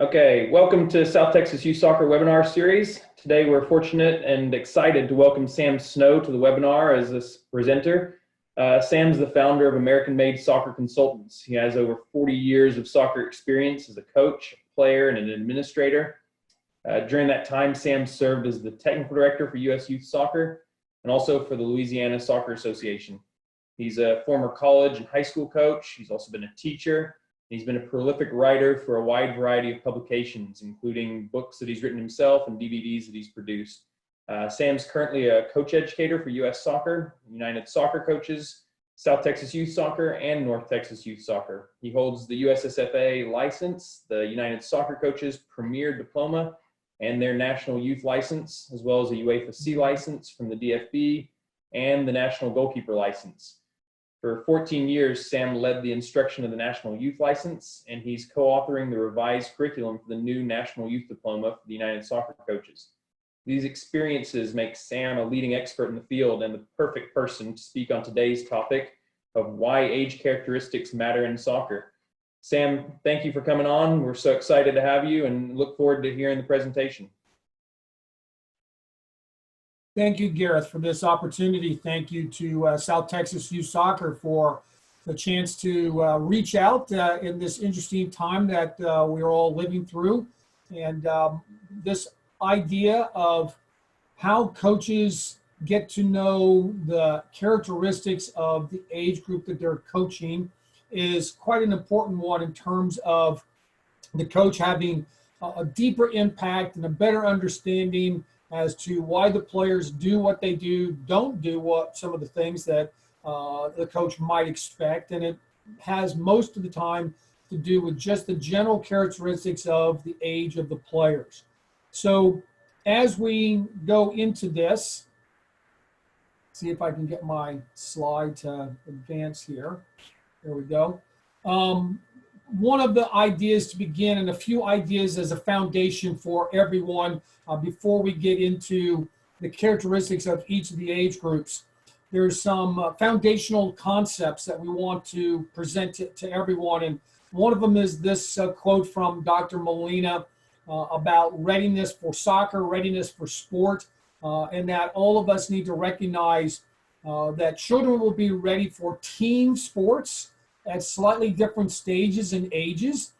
Okay, welcome to South Texas Youth Soccer webinar series. Today we're fortunate and excited to welcome Sam Snow to the webinar as this presenter. Sam's the founder of American-Made Soccer Consultants. He has over 40 years of soccer experience as a coach, a player, and an administrator. During that time, Sam served as the technical director for U.S. Youth Soccer and also for the Louisiana Soccer Association. He's a former college and high school coach. He's also been a teacher. He's been a prolific writer for a wide variety of publications, including books that he's written himself and DVDs that he's produced. Sam's currently a coach educator for U.S. Soccer, United Soccer Coaches, South Texas Youth Soccer, and North Texas Youth Soccer. He holds the USSFA license, the United Soccer Coaches Premier Diploma, and their National Youth License, as well as a UEFA C license from the DFB and the National Goalkeeper License. For 14 years, Sam led the instruction of the National Youth License, and he's co-authoring the revised curriculum for the new National Youth Diploma for the United Soccer Coaches. These experiences make Sam a leading expert in the field and the perfect person to speak on today's topic of why age characteristics matter in soccer. Sam, thank you for coming on. We're so excited to have you and look forward to hearing the presentation. Thank you, Gareth, for this opportunity. Thank you to South Texas Youth Soccer for the chance to reach out in this interesting time that we're all living through. And this idea of how coaches get to know the characteristics of the age group that they're coaching is quite an important one in terms of the coach having a deeper impact and a better understanding as to why the players do what they do, don't do what some of the things that the coach might expect. And it has most of the time to do with just the general characteristics of the age of the players. So as we go into this, see if I can get my slide to advance here. There we go. One of the ideas to begin, and a few ideas as a foundation for everyone before we get into the characteristics of each of the age groups. There's some foundational concepts that we want to present to everyone. And one of them is this quote from Dr. Molina about readiness for soccer, readiness for sport, and that all of us need to recognize that children will be ready for team sports at slightly different stages and ages.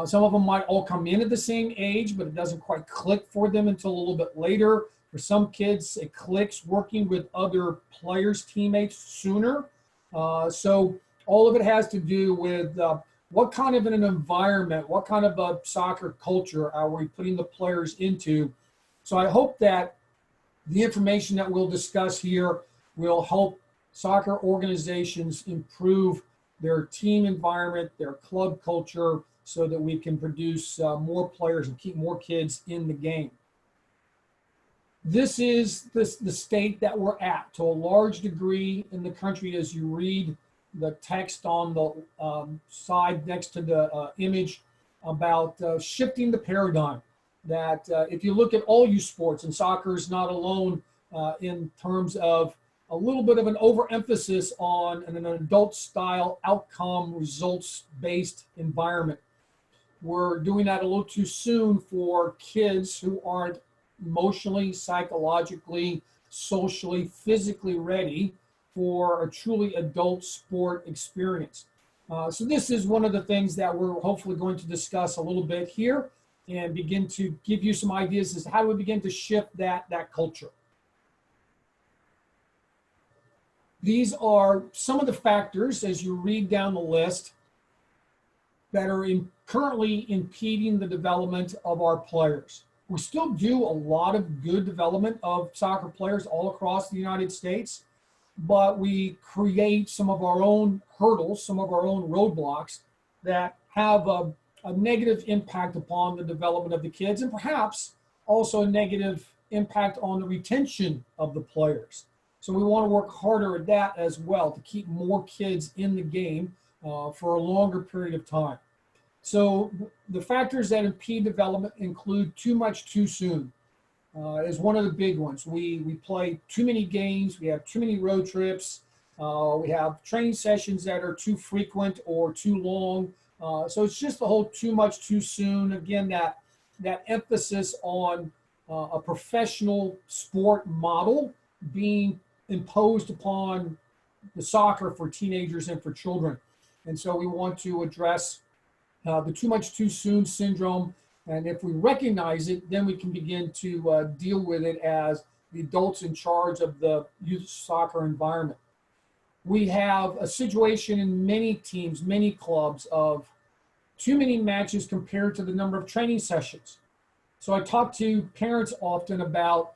Some of them might all come in at the same age, but it doesn't quite click for them until a little bit later. For some kids, it clicks working with other players, teammates sooner. So all of it has to do with what kind of an environment, what kind of a soccer culture are we putting the players into. So I hope that the information that we'll discuss here will help soccer organizations improve their team environment, their club culture, so that we can produce more players and keep more kids in the game. This is the state that we're at to a large degree in the country. As you read the text on the side next to the image about shifting the paradigm, that if you look at all youth sports, and soccer is not alone in terms of a little bit of an overemphasis on an adult style outcome results-based environment. We're doing that a little too soon for kids who aren't emotionally, psychologically, socially, physically ready for a truly adult sport experience. So this is one of the things that we're hopefully going to discuss a little bit here and begin to give you some ideas as to how do we begin to shift that culture. These are some of the factors, as you read down the list, that are currently impeding the development of our players. We still do a lot of good development of soccer players all across the United States, but we create some of our own hurdles, some of our own roadblocks that have a negative impact upon the development of the kids, and perhaps also a negative impact on the retention of the players. So we want to work harder at that as well to keep more kids in the game for a longer period of time. So the factors that impede development include too much too soon is one of the big ones. We play too many games, we have too many road trips, we have training sessions that are too frequent or too long, So it's just the whole too much too soon. Again, that emphasis on a professional sport model being imposed upon the soccer for teenagers and for children. And so we want to address the too much too soon syndrome. And if we recognize it, then we can begin to deal with it as the adults in charge of the youth soccer environment. We have a situation in many teams, many clubs, of too many matches compared to the number of training sessions. So I talk to parents often about,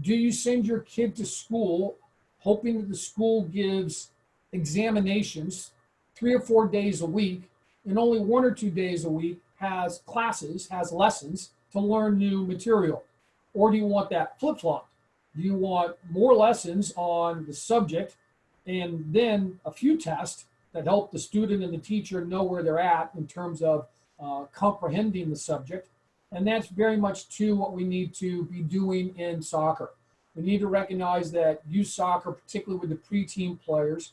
do you send your kid to school hoping that the school gives examinations 3 or 4 days a week, and only 1 or 2 days a week has classes, has lessons to learn new material? Or do you want that flip-flopped? Do you want more lessons on the subject and then a few tests that help the student and the teacher know where they're at in terms of comprehending the subject? And that's very much too what we need to be doing in soccer. We need to recognize that youth soccer, particularly with the pre-team players,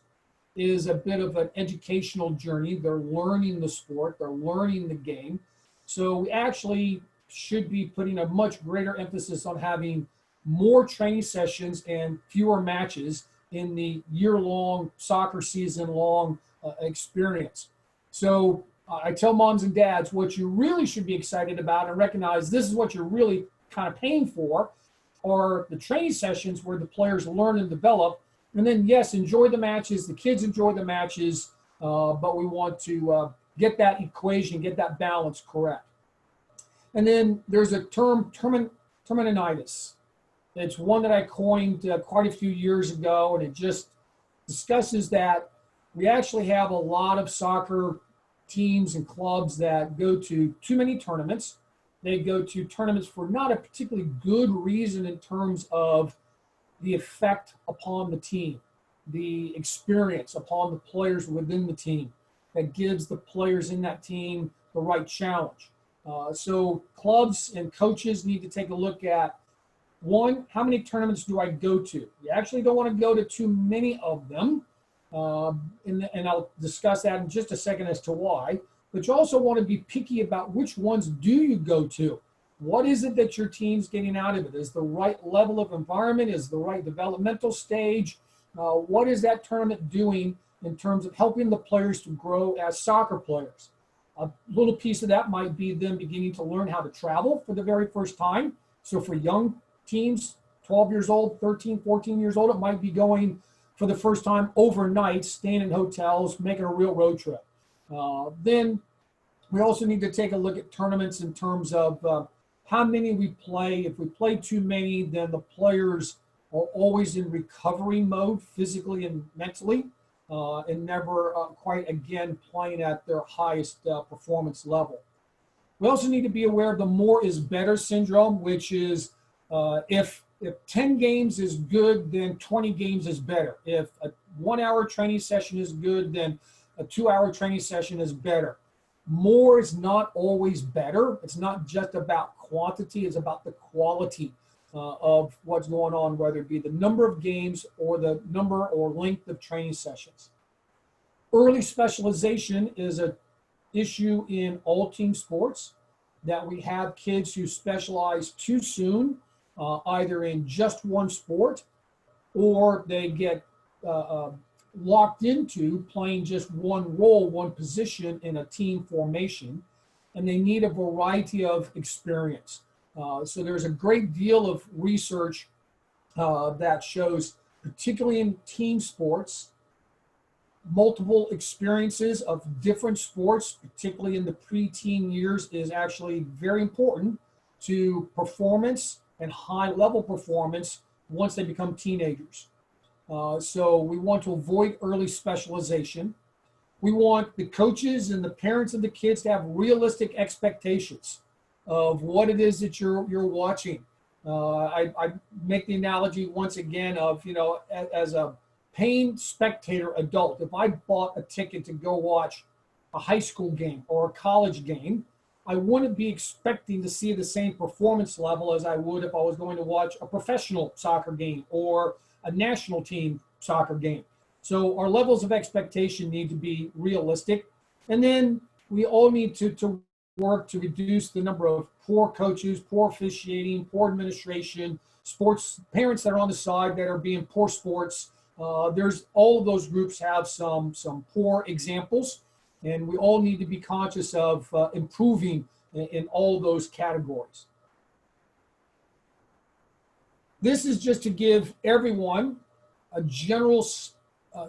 is a bit of an educational journey. They're learning the sport, they're learning the game. So we actually should be putting a much greater emphasis on having more training sessions and fewer matches in the year-long soccer season-long experience. So I tell moms and dads what you really should be excited about and recognize this is what you're really kind of paying for, are the training sessions where the players learn and develop. And then, yes, enjoy the matches. The kids enjoy the matches, but we want to get that equation, get that balance correct. And then there's a term, terminitis. It's one that I coined quite a few years ago, and it just discusses that we actually have a lot of soccer teams and clubs that go to too many tournaments. They go to tournaments for not a particularly good reason in terms of the effect upon the team, the experience upon the players within the team that gives the players in that team the right challenge. So clubs and coaches need to take a look at, one, how many tournaments do I go to? You actually don't want to go to too many of them. And I'll discuss that in just a second as to why. But you also want to be picky about which ones do you go to. What is it that your team's getting out of it? Is the right level of environment? Is the right developmental stage? What is that tournament doing in terms of helping the players to grow as soccer players? A little piece of that might be them beginning to learn how to travel for the very first time. So for young teams, 12 years old, 13, 14 years old, it might be going for the first time overnight, staying in hotels, making a real road trip. Then we also need to take a look at tournaments in terms of how many we play. If we play too many, then the players are always in recovery mode, physically and mentally, and never quite, again, playing at their highest performance level. We also need to be aware of the more is better syndrome, which is if 10 games is good, then 20 games is better. If a 1 hour training session is good, then a 2 hour training session is better. More is not always better. It's not just about quantity, it's about the quality of what's going on, whether it be the number of games or the number or length of training sessions. Early specialization is an issue in all team sports, that we have kids who specialize too soon, either in just one sport, or they get locked into playing just one role, one position in a team formation, and they need a variety of experience. So there's a great deal of research that shows, particularly in team sports, multiple experiences of different sports, particularly in the pre-teen years, is actually very important to performance and high-level performance once they become teenagers. So we want to avoid early specialization. We want the coaches and the parents of the kids to have realistic expectations of what it is that you're watching. I make the analogy once again of, as a paying spectator adult, if I bought a ticket to go watch a high school game or a college game, I wouldn't be expecting to see the same performance level as I would if I was going to watch a professional soccer game or a national team soccer game. So our levels of expectation need to be realistic. And then we all need to work to reduce the number of poor coaches, poor officiating, poor administration, sports parents that are on the side that are being poor sports. There's all of those groups have some poor examples, and we all need to be conscious of improving in all those categories. This is just to give everyone a general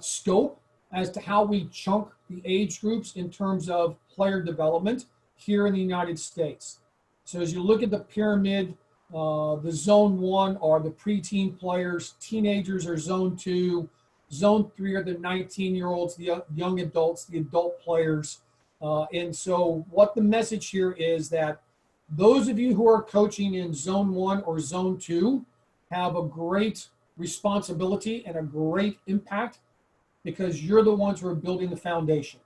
scope as to how we chunk the age groups in terms of player development here in the United States. So as you look at the pyramid, the zone 1 are the preteen players, teenagers are zone 2, zone 3 are the 19-year-olds, the young adults, the adult players. And so what the message here is that those of you who are coaching in zone 1 or zone 2 have a great responsibility and a great impact, because you're the ones who are building the foundation.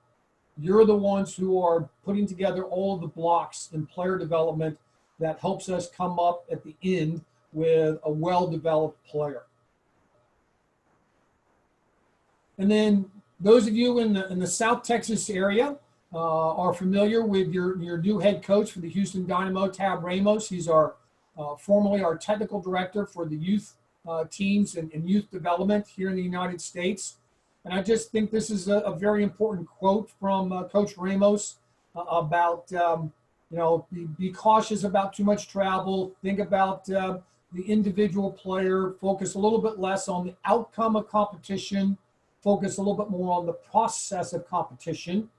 You're the ones who are putting together all of the blocks in player development that helps us come up at the end with a well-developed player. And then those of you in the South Texas area are familiar with your new head coach for the Houston Dynamo, Tab Ramos. He's formerly our technical director for the youth teams and youth development here in the United States. And I just think this is a very important quote from Coach Ramos about, be cautious about too much travel. Think about the individual player. Focus a little bit less on the outcome of competition. Focus a little bit more on the process of competition.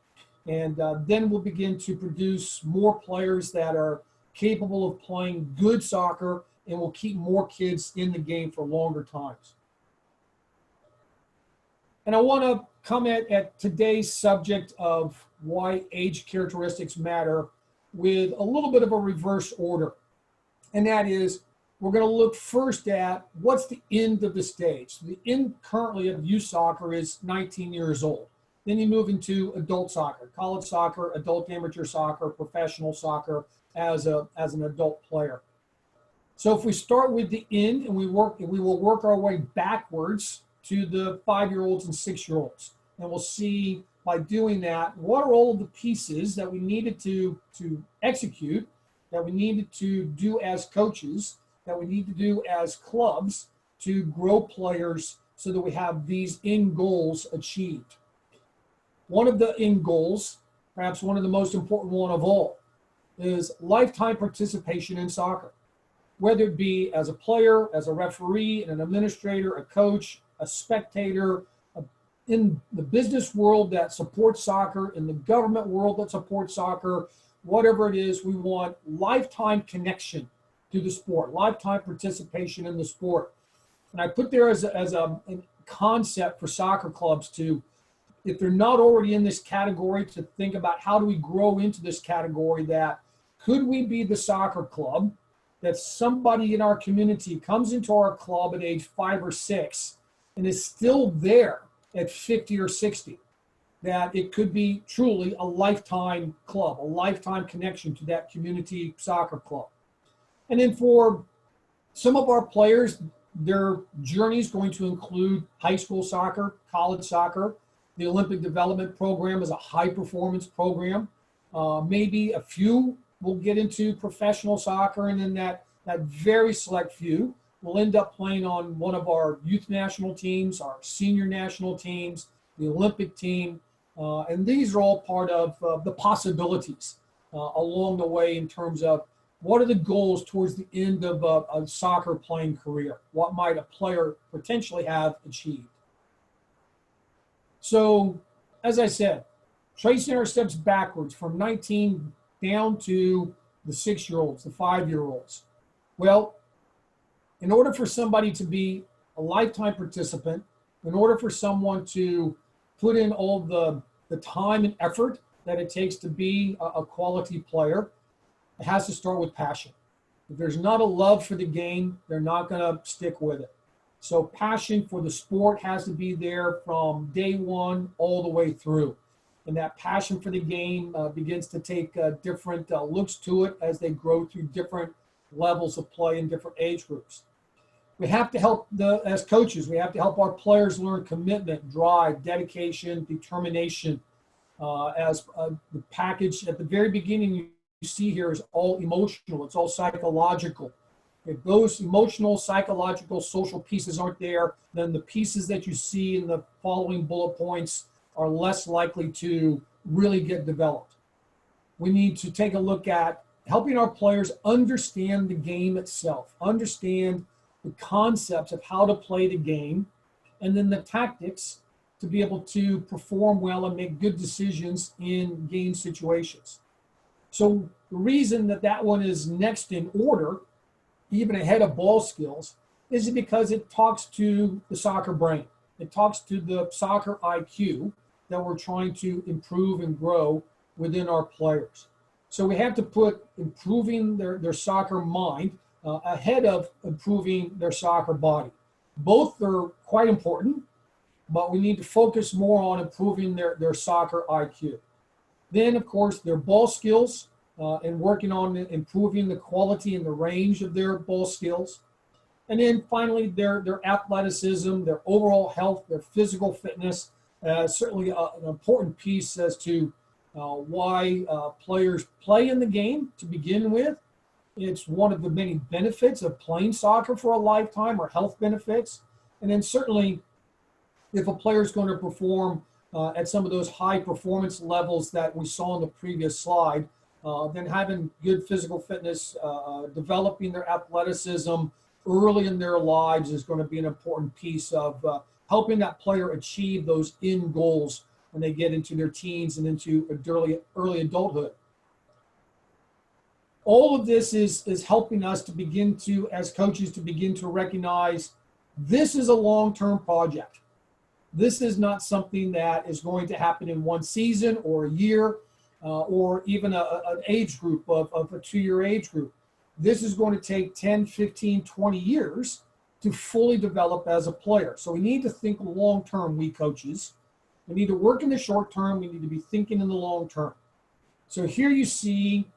And then we'll begin to produce more players that are capable of playing good soccer, and will keep more kids in the game for longer times. And I want to comment at today's subject of why age characteristics matter with a little bit of a reverse order. And that is, we're going to look first at what's the end of the stage. The end currently of youth soccer is 19 years old. Then you move into adult soccer, college soccer, adult amateur soccer, professional soccer as an adult player. So if we start with the end and we will work our way backwards to the 5-year-olds and 6-year-olds. And we'll see by doing that, what are all of the pieces that we needed to execute, that we needed to do as coaches, that we need to do as clubs to grow players so that we have these end goals achieved. One of the end goals, perhaps one of the most important one of all, is lifetime participation in soccer. Whether it be as a player, as a referee, an administrator, a coach, a spectator, in the business world that supports soccer, in the government world that supports soccer, whatever it is, we want lifetime connection to the sport, lifetime participation in the sport. And I put there as a concept for soccer clubs to, if they're not already in this category, to think about how do we grow into this category, that could we be the soccer club that somebody in our community comes into our club at age 5 or 6 and is still there at 50 or 60, that it could be truly a lifetime club, a lifetime connection to that community soccer club. And then for some of our players, their journey is going to include high school soccer, college soccer. The Olympic Development Program is a high performance program. Maybe a few will get into professional soccer, and then that very select few will end up playing on one of our youth national teams, our senior national teams, the Olympic team. And these are all part of the possibilities along the way in terms of what are the goals towards the end of a soccer playing career? What might a player potentially have achieved? So, as I said, tracing our steps backwards from 19 down to the 6-year-olds, the 5-year-olds. Well, in order for somebody to be a lifetime participant, in order for someone to put in all the time and effort that it takes to be a quality player, it has to start with passion. If there's not a love for the game, they're not going to stick with it. So passion for the sport has to be there from day one all the way through. And that passion for the game begins to take different looks to it as they grow through different levels of play in different age groups. We have to help, as coaches, we have to help our players learn commitment, drive, dedication, determination. the package at the very beginning you see here is all emotional, it's all psychological. If those emotional, psychological, social pieces aren't there, then the pieces that you see in the following bullet points are less likely to really get developed. We need to take a look at helping our players understand the game itself, understand the concepts of how to play the game, and then the tactics to be able to perform well and make good decisions in game situations. So the reason that that one is next in order, even ahead of ball skills, is because it talks to the soccer brain. It talks to the soccer IQ that we're trying to improve and grow within our players. So we have to put improving their soccer mind ahead of improving their soccer body. Both are quite important, but we need to focus more on improving their soccer IQ. Then, of course, their ball skills and working on improving the quality and the range of their ball skills. And then finally, their athleticism, their overall health, their physical fitness, certainly an important piece as to why players play in the game to begin with. It's one of the many benefits of playing soccer for a lifetime, or health benefits. And then certainly, if a player is going to perform at some of those high performance levels that we saw in the previous slide, then having good physical fitness, developing their athleticism early in their lives is going to be an important piece of helping that player achieve those end goals when they get into their teens and into early adulthood. All of this is helping us to begin to, as coaches, to begin to recognize this is a long-term project. This is not something that is going to happen in one season or a year or even an age group of a 2-year age group. This is going to take 10, 15, 20 years to fully develop as a player. So we need to think long-term, we coaches. We need to work in the short term. We need to be thinking in the long term. So here you see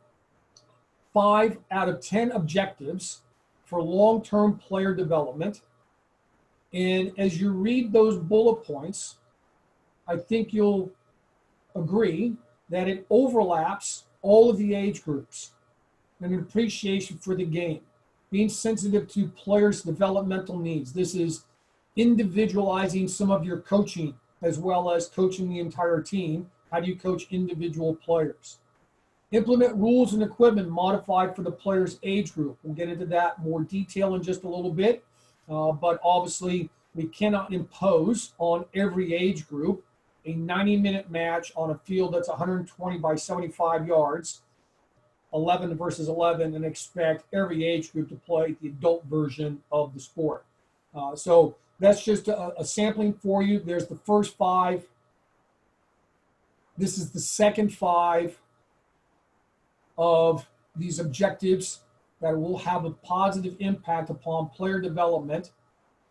5 out of 10 objectives for long-term player development. And as you read those bullet points, I think you'll agree that it overlaps all of the age groups. And an appreciation for the game, being sensitive to players' developmental needs. This is individualizing some of your coaching as well as coaching the entire team. How do you coach individual players? Implement rules and equipment modified for the player's age group. We'll get into that more detail in just a little bit, but obviously we cannot impose on every age group a 90-minute match on a field that's 120 by 75 yards, 11 versus 11, and expect every age group to play the adult version of the sport. So that's just a sampling for you. There's the first 5. This is the second 5 of these objectives that will have a positive impact upon player development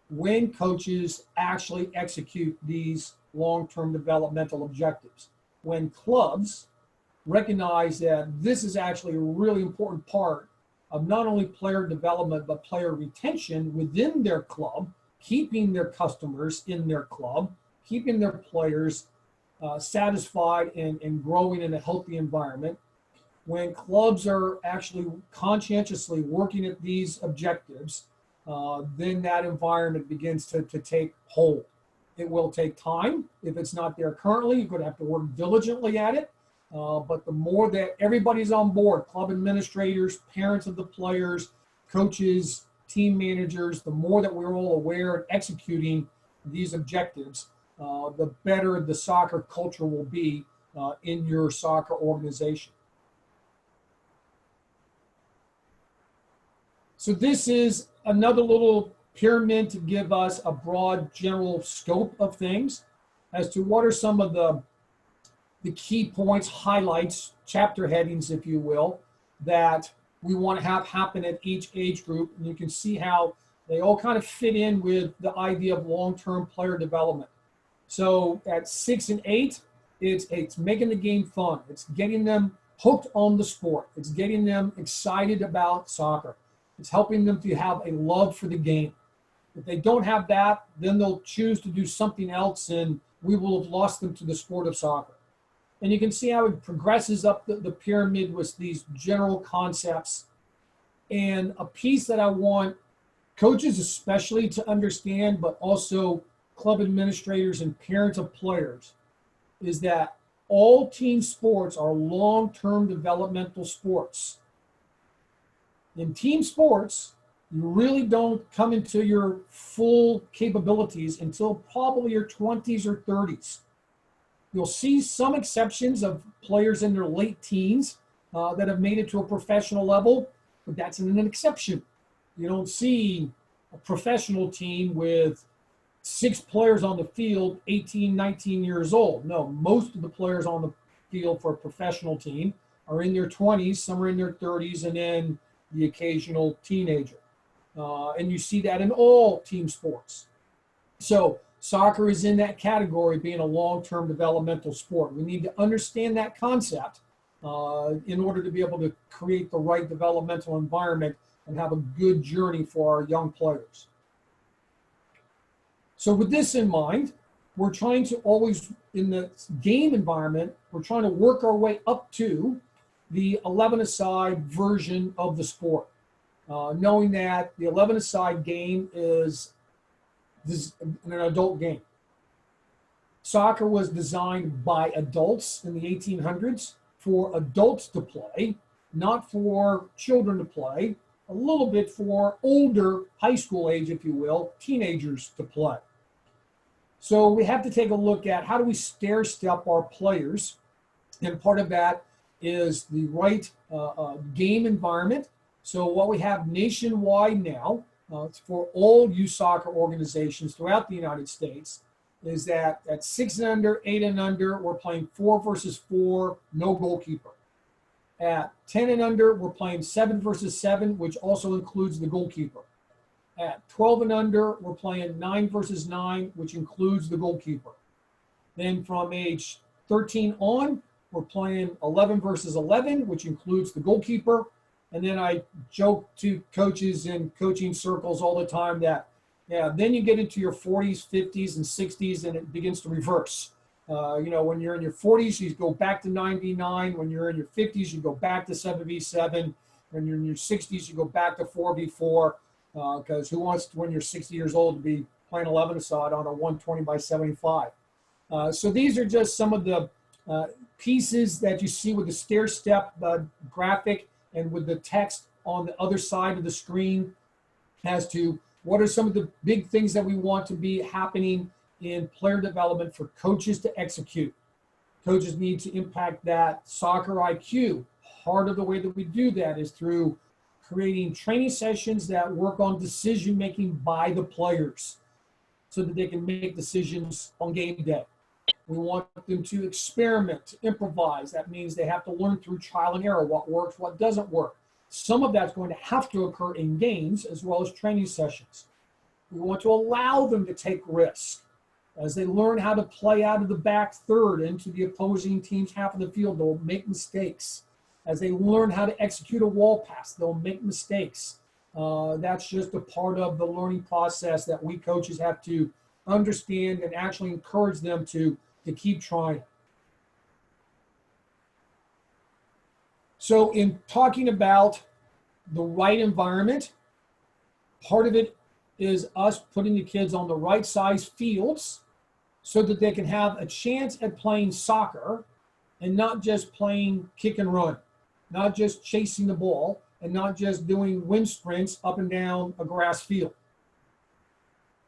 when coaches actually execute these long-term developmental objectives. When clubs recognize that this is actually a really important part of not only player development, but player retention within their club, keeping their customers in their club, keeping their players satisfied and growing in a healthy environment. When clubs are actually conscientiously working at these objectives, then that environment begins to take hold. It will take time. If it's not there currently, you're going to have to work diligently at it. But the more that everybody's on board, club administrators, parents of the players, coaches, team managers, the more that we're all aware and executing these objectives, the better the soccer culture will be in your soccer organization. So this is another little pyramid to give us a broad general scope of things as to what are some of the key points, highlights, chapter headings, if you will, that we want to have happen at each age group. And you can see how they all kind of fit in with the idea of long-term player development. So at 6 and 8, it's making the game fun. It's getting them hooked on the sport. It's getting them excited about soccer. It's helping them to have a love for the game. If they don't have that, then they'll choose to do something else, and we will have lost them to the sport of soccer. And you can see how it progresses up the pyramid with these general concepts. And a piece that I want coaches especially to understand, but also club administrators and parents of players, is that all team sports are long-term developmental sports. In team sports, you really don't come into your full capabilities until probably your 20s or 30s. You'll see some exceptions of players in their late teens that have made it to a professional level, but that's an exception. You don't see a professional team with 6 players on the field, 18, 19 years old. No, most of the players on the field for a professional team are in their 20s, some are in their 30s, and then the occasional teenager. And you see that in all team sports. So soccer is in that category, being a long-term developmental sport. We need to understand that concept in order to be able to create the right developmental environment and have a good journey for our young players. So with this in mind, we're trying to always, in the game environment, we're trying to work our way up to the 11-a-side version of the sport, knowing that the 11-a-side game is an adult game. Soccer was designed by adults in the 1800s for adults to play, not for children to play, a little bit for older, high school age, if you will, teenagers to play. So we have to take a look at how do we stair step our players, and part of that is the right game environment. So what we have nationwide now for all youth soccer organizations throughout the United States is that at 6 and under, 8 and under, we're playing 4 versus 4, no goalkeeper. At 10 and under, we're playing 7 versus 7, which also includes the goalkeeper. At 12 and under, we're playing 9 versus 9, which includes the goalkeeper. Then from age 13 on, we're playing 11 versus 11, which includes the goalkeeper. And then I joke to coaches in coaching circles all the time that, yeah, then you get into your 40s, 50s, and 60s, and it begins to reverse. When you're in your 40s, you go back to 9v9. When you're in your 50s, you go back to 7v7. When you're in your 60s, you go back to 4v4. Because who wants to, when you're 60 years old, to be playing 11-a-side on a 120 by 75? So these are just some of the pieces that you see with the stair step graphic and with the text on the other side of the screen as to what are some of the big things that we want to be happening in player development for coaches to execute. Coaches need to impact that soccer IQ. Part of the way that we do that is through creating training sessions that work on decision making by the players so that they can make decisions on game day. We want them to experiment, to improvise. That means they have to learn through trial and error what works, what doesn't work. Some of that's going to have to occur in games as well as training sessions. We want to allow them to take risks. As they learn how to play out of the back third into the opposing team's half of the field, they'll make mistakes. As they learn how to execute a wall pass, they'll make mistakes. That's just a part of the learning process that we coaches have to understand and actually encourage them to keep trying. So in talking about the right environment, part of it is us putting the kids on the right size fields so that they can have a chance at playing soccer and not just playing kick and run, not just chasing the ball, and not just doing wind sprints up and down a grass field.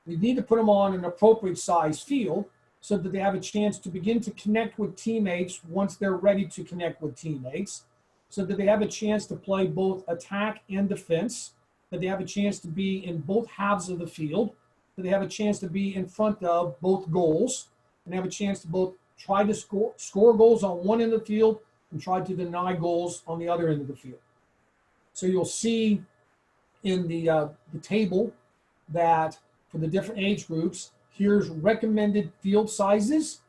We need to put them on an appropriate size field so that they have a chance to begin to connect with teammates once they're ready to connect with teammates, so that they have a chance to play both attack and defense, that they have a chance to be in both halves of the field, that they have a chance to be in front of both goals, and have a chance to both try to score goals on one end of the field and try to deny goals on the other end of the field. So you'll see in the table that for the different age groups, here's recommended field sizes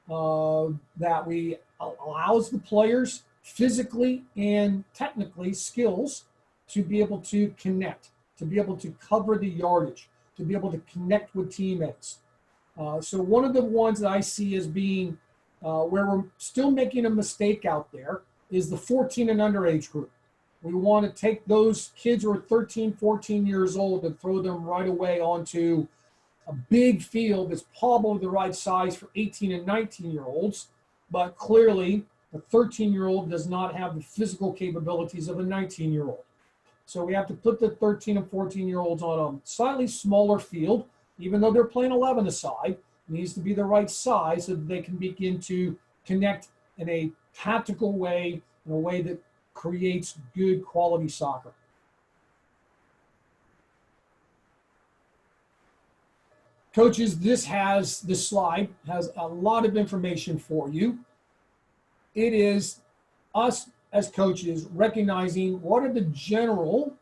that we allows the players physically and technically skills to be able to connect, to be able to cover the yardage, to be able to connect with teammates. So one of the ones that I see as being Where we're still making a mistake out there is the 14 and under age group. We want to take those kids who are 13, 14 years old and throw them right away onto a big field that's probably the right size for 18 and 19-year-olds, but clearly the 13-year-old does not have the physical capabilities of a 19-year-old. So we have to put the 13 and 14-year-olds on a slightly smaller field, even though they're playing 11 aside. It needs to be the right size so that they can begin to connect in a tactical way, in a way that creates good quality soccer. Coaches, this slide has a lot of information for you. It is us as coaches recognizing what are the general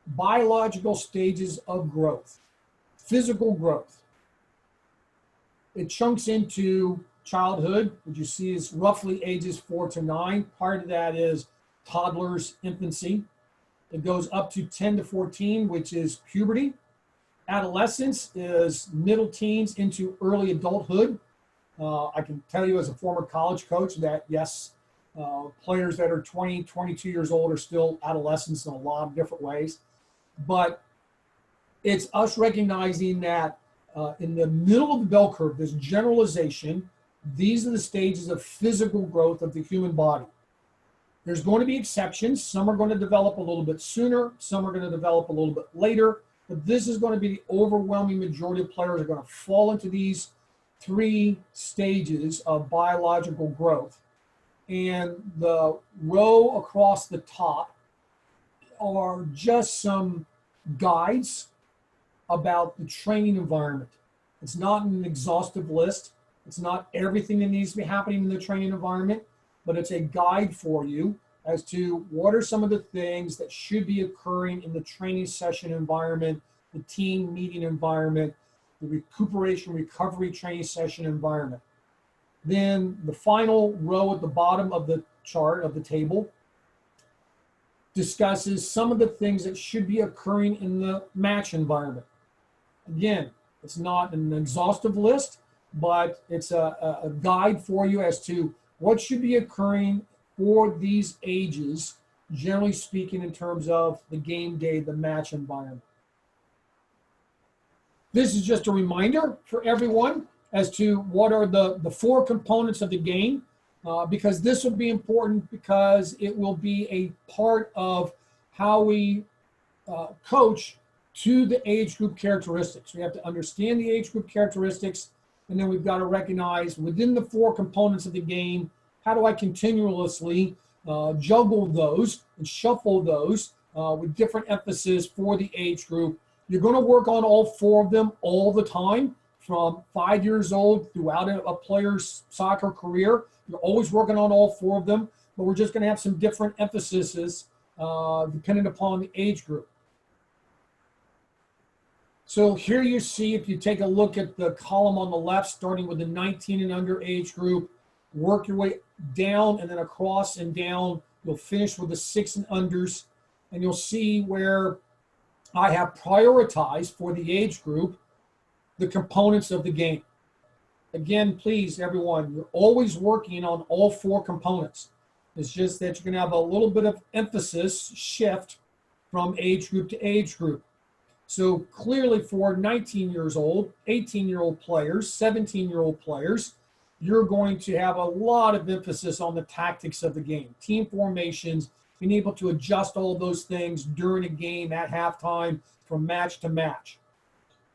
biological stages of growth, physical growth. It chunks into childhood, which you see is roughly ages 4 to 9. Part of that is toddlers, infancy. It goes up to 10 to 14, which is puberty. Adolescence is middle teens into early adulthood. I can tell you as a former college coach that yes, players that are 20, 22 years old are still adolescents in a lot of different ways. But it's us recognizing that in the middle of the bell curve, this generalization, these are the stages of physical growth of the human body. There's going to be exceptions. Some are going to develop a little bit sooner. Some are going to develop a little bit later. But this is going to be the overwhelming majority of players are going to fall into these 3 stages of biological growth. And the row across the top are just some guides about the training environment. It's not an exhaustive list. It's not everything that needs to be happening in the training environment, but it's a guide for you as to what are some of the things that should be occurring in the training session environment, the team meeting environment, the recuperation recovery training session environment. Then the final row at the bottom of the chart of the table discusses some of the things that should be occurring in the match environment. Again, it's not an exhaustive list, but it's a guide for you as to what should be occurring for these ages, generally speaking, in terms of the game day, the match environment. This is just a reminder for everyone as to what are the 4 components of the game, because this will be important because it will be a part of how we coach to the age group characteristics. We have to understand the age group characteristics, and then we've got to recognize within the 4 components of the game, how do I continuously juggle those and shuffle those with different emphasis for the age group. You're going to work on all 4 of them all the time, from 5 years old throughout a player's soccer career. You're always working on all 4 of them, but we're just going to have some different emphases depending upon the age group. So here you see, if you take a look at the column on the left, starting with the 19 and under age group, work your way down and then across and down. You'll finish with the 6 and unders, and you'll see where I have prioritized for the age group the components of the game. Again, please, everyone, you're always working on all 4 components. It's just that you're going to have a little bit of emphasis shift from age group to age group. So clearly for 19 years old, 18-year-old players, 17-year-old players, you're going to have a lot of emphasis on the tactics of the game, team formations, being able to adjust all those things during a game at halftime from match to match.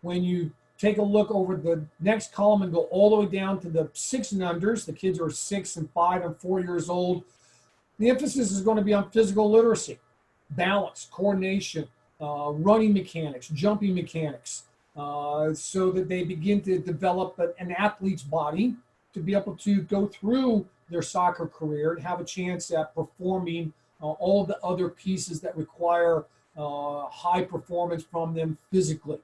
When you take a look over the next column and go all the way down to the 6 and unders, the kids who are 6 and 5 and 4 years old, the emphasis is going to be on physical literacy, balance, coordination, running mechanics, jumping mechanics, so that they begin to develop an athlete's body to be able to go through their soccer career and have a chance at performing all the other pieces that require high performance from them physically.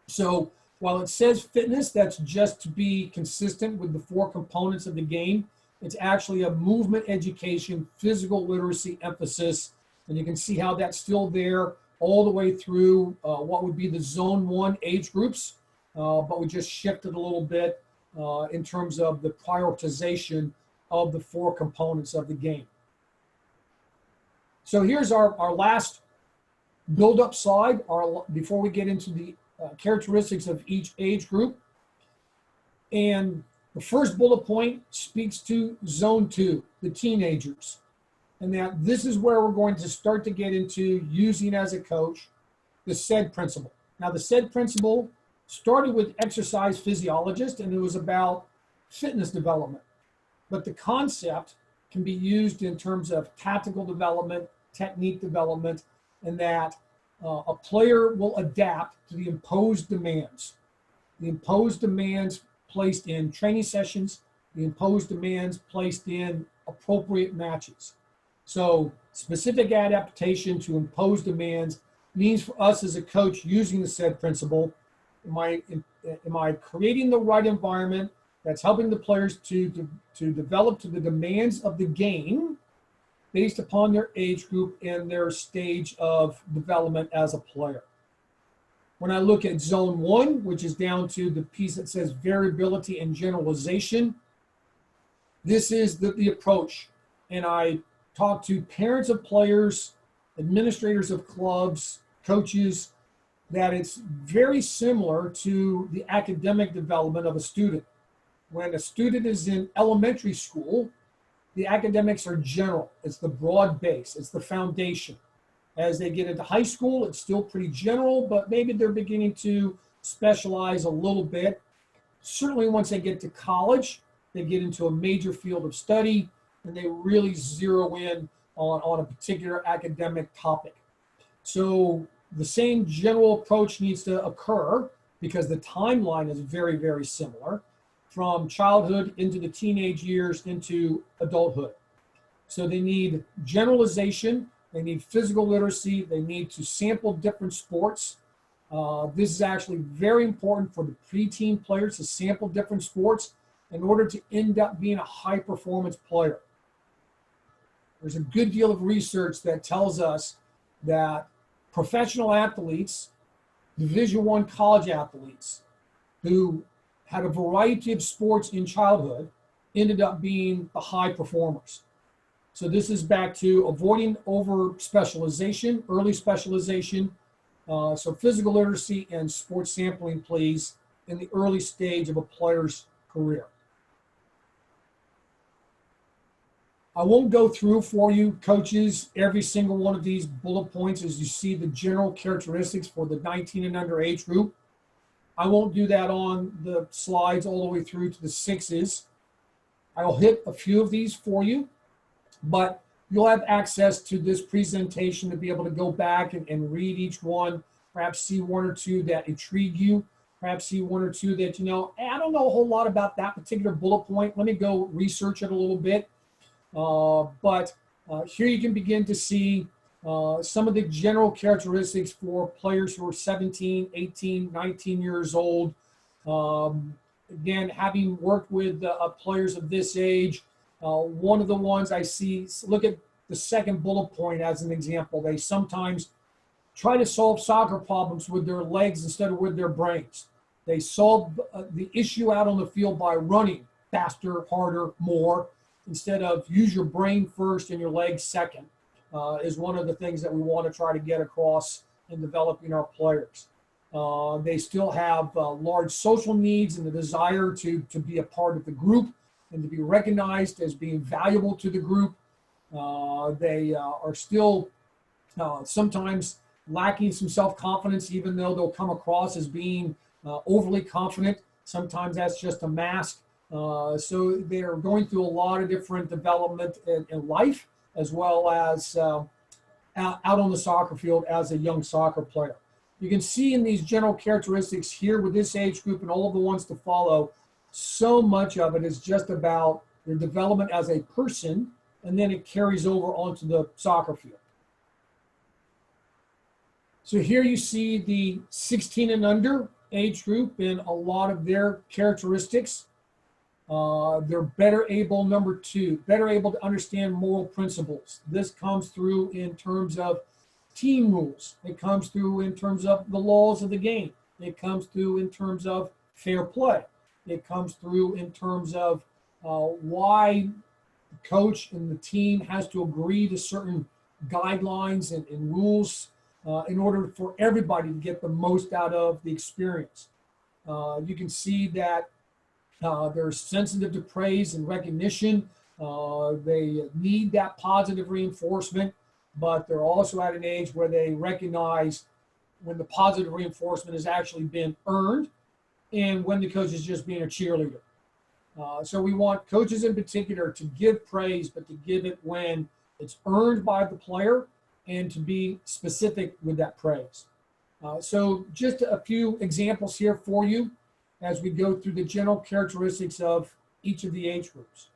So while it says fitness, that's just to be consistent with the 4 components of the game. It's actually a movement education, physical literacy emphasis, and you can see how that's still there all the way through what would be the zone 1 age groups, but we just shifted a little bit in terms of the prioritization of the 4 components of the game. So here's our last build-up slide before we get into the characteristics of each age group. And the first bullet point speaks to zone 2, the teenagers. And that this is where we're going to start to get into using as a coach the SAID principle. Now the SAID principle started with exercise physiologists, and it was about fitness development. But the concept can be used in terms of tactical development, technique development, and that a player will adapt to the imposed demands. The imposed demands placed in training sessions, the imposed demands placed in appropriate matches. So specific adaptation to imposed demands means for us as a coach using the SAID principle, am I creating the right environment that's helping the players to develop to the demands of the game based upon their age group and their stage of development as a player. When I look at zone 1, which is down to the piece that says variability and generalization, this is the approach. And I talk to parents of players, administrators of clubs, coaches, that it's very similar to the academic development of a student. When a student is in elementary school, the academics are general. It's the broad base. It's the foundation. As they get into high school, it's still pretty general, but maybe they're beginning to specialize a little bit. Certainly once they get to college, they get into a major field of study, and they really zero in on a particular academic topic. So the same general approach needs to occur because the timeline is very, very similar from childhood into the teenage years into adulthood. So they need generalization, they need physical literacy, they need to sample different sports. This is actually very important for the preteen players to sample different sports in order to end up being a high performance player. There's a good deal of research that tells us that professional athletes, Division I college athletes who had a variety of sports in childhood ended up being the high performers. So this is back to avoiding over specialization, early specialization. So physical literacy and sports sampling, please, in the early stage of a player's career. I won't go through for you, coaches, every single one of these bullet points as you see the general characteristics for the 19 and under age group. I won't do that on the slides all the way through to the 6s. I'll hit a few of these for you, but you'll have access to this presentation to be able to go back and read each one, perhaps see 1 or 2 that intrigue you, perhaps see 1 or 2 that, I don't know a whole lot about that particular bullet point. Let me go research it a little bit. But here you can begin to see some of the general characteristics for players who are 17, 18, 19 years old. Again, having worked with players of this age, one of the ones I see, look at the second bullet point as an example. They sometimes try to solve soccer problems with their legs instead of with their brains. They solve the issue out on the field by running faster, harder, more, instead of use your brain first and your legs second, is one of the things that we want to try to get across in developing our players. They still have large social needs and the desire to be a part of the group and to be recognized as being valuable to the group. They are still sometimes lacking some self-confidence, even though they'll come across as being overly confident. Sometimes that's just a mask. So they're going through a lot of different development in life, as well as out on the soccer field as a young soccer player. You can see in these general characteristics here with this age group and all of the ones to follow, so much of it is just about their development as a person, and then it carries over onto the soccer field. So here you see the 16 and under age group and a lot of their characteristics. They're better able, number 2, better able to understand moral principles. This comes through in terms of team rules. It comes through in terms of the laws of the game. It comes through in terms of fair play. It comes through in terms of why the coach and the team has to agree to certain guidelines and rules in order for everybody to get the most out of the experience. You can see that they're sensitive to praise and recognition. They need that positive reinforcement, but they're also at an age where they recognize when the positive reinforcement has actually been earned and when the coach is just being a cheerleader. So we want coaches in particular to give praise, but to give it when it's earned by the player and to be specific with that praise. So just a few examples here for you as we go through the general characteristics of each of the age groups.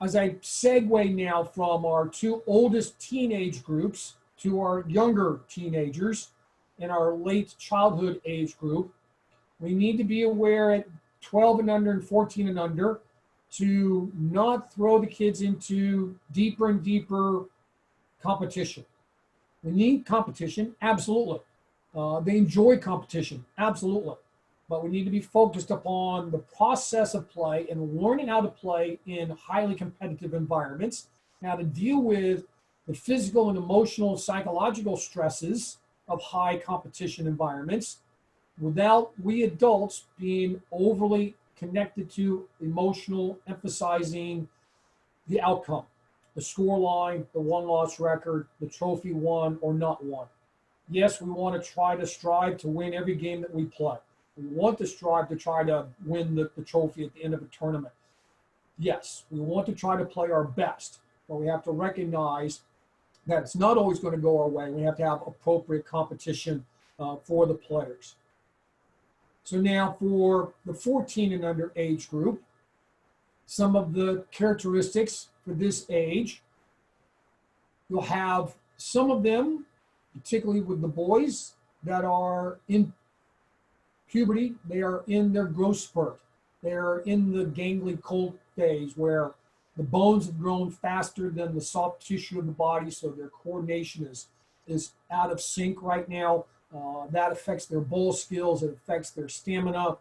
As I segue now from our two oldest teenage groups to our younger teenagers in our late childhood age group, we need to be aware at 12 and under and 14 and under to not throw the kids into deeper and deeper competition. We need competition, absolutely. They enjoy competition, absolutely. But we need to be focused upon the process of play and learning how to play in highly competitive environments, how to deal with the physical and emotional, psychological stresses of high competition environments without we adults being overly connected to emotional, emphasizing the outcome, the score line, the won-loss record, the trophy won or not won. Yes, we want to try to strive to win every game that we play. We want to strive to try to win the trophy at the end of a tournament. Yes, we want to try to play our best, but we have to recognize that it's not always going to go our way. We have to have appropriate competition for the players. So now for the 14 and under age group, some of the characteristics for this age, you'll have some of them, particularly with the boys that are in puberty, they are in their growth spurt. They are in the gangly colt phase where the bones have grown faster than the soft tissue of the body, so their coordination is out of sync right now. That affects their ball skills, it affects their stamina.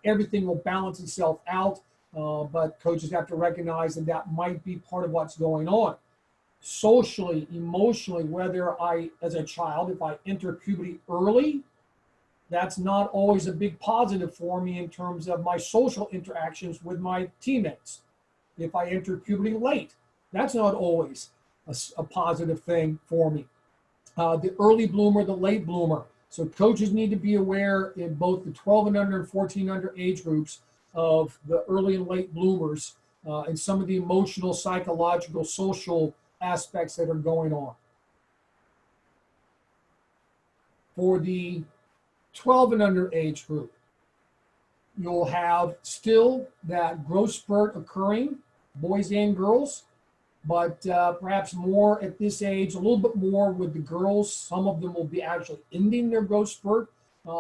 Everything will balance itself out, but coaches have to recognize that that might be part of what's going on. Socially, emotionally, whether as a child, if I enter puberty early, that's not always a big positive for me in terms of my social interactions with my teammates. If I enter puberty late, that's not always a positive thing for me. The early bloomer, the late bloomer. So coaches need to be aware in both the 12 and under and 14 under age groups of the early and late bloomers and some of the emotional, psychological, social aspects that are going on. For the 12 and under age group, you'll have still that growth spurt occurring, boys and girls, but perhaps more at this age, a little bit more with the girls. Some of them will be actually ending their growth spurt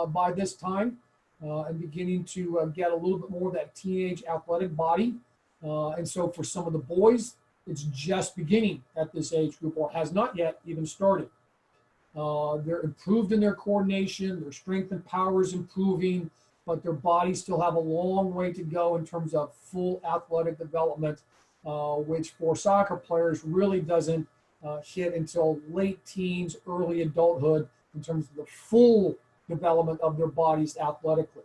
by this time and beginning to get a little bit more of that teenage athletic body. And so for some of the boys, it's just beginning at this age group or has not yet even started. They're improved in their coordination, their strength and power is improving, but their bodies still have a long way to go in terms of full athletic development, which for soccer players really doesn't hit until late teens, early adulthood in terms of the full development of their bodies athletically.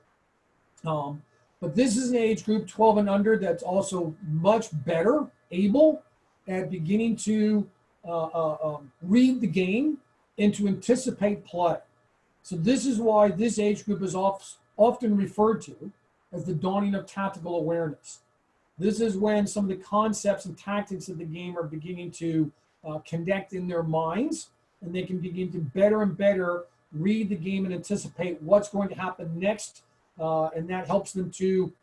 But this is an age group 12 and under that's also much better able at beginning to read the game and to anticipate play. So this is why this age group is often referred to as the dawning of tactical awareness. This is when some of the concepts and tactics of the game are beginning to connect in their minds, and they can begin to better and better read the game and anticipate what's going to happen next, and that helps them to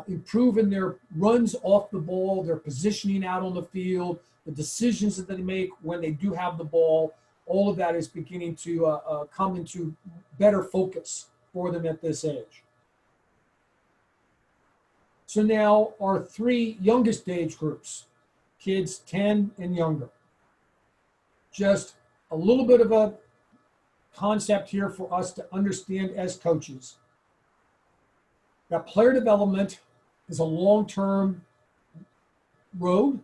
improve in their runs off the ball, their positioning out on the field, the decisions that they make when they do have the ball. All of that is beginning to come into better focus for them at this age. So now our three youngest age groups, kids 10 and younger. Just a little bit of a concept here for us to understand as coaches. That player development is a long-term road.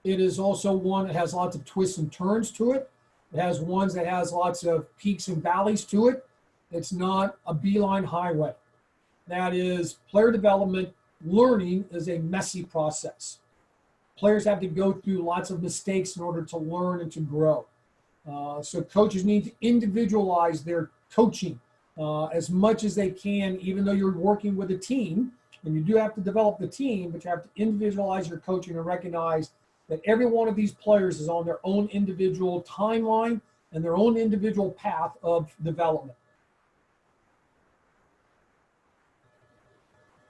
It is also one that has lots of twists and turns to it. It has ones that has lots of peaks and valleys to it. It's not a beeline highway. That is, player development, learning is a messy process. Players have to go through lots of mistakes in order to learn and to grow. So coaches need to individualize their coaching as much as they can, even though you're working with a team, and you do have to develop the team, but you have to individualize your coaching and recognize that every one of these players is on their own individual timeline and their own individual path of development.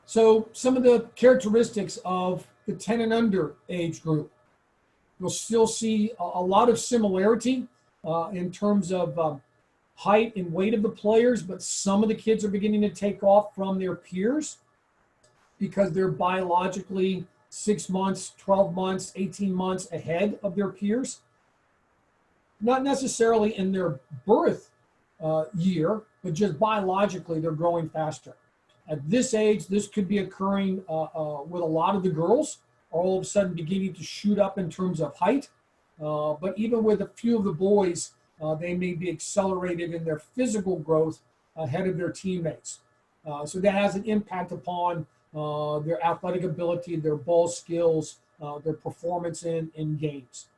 So some of the characteristics of the 10 and under age group, you'll still see a lot of similarity in terms of height and weight of the players, but some of the kids are beginning to take off from their peers because they're biologically 6 months, 12 months, 18 months ahead of their peers. Not necessarily in their birth year, but just biologically they're growing faster. At this age, this could be occurring with a lot of the girls, all of a sudden beginning to shoot up in terms of height. But even with a few of the boys, they may be accelerated in their physical growth ahead of their teammates. So that has an impact upon their athletic ability, their ball skills, their performance in games.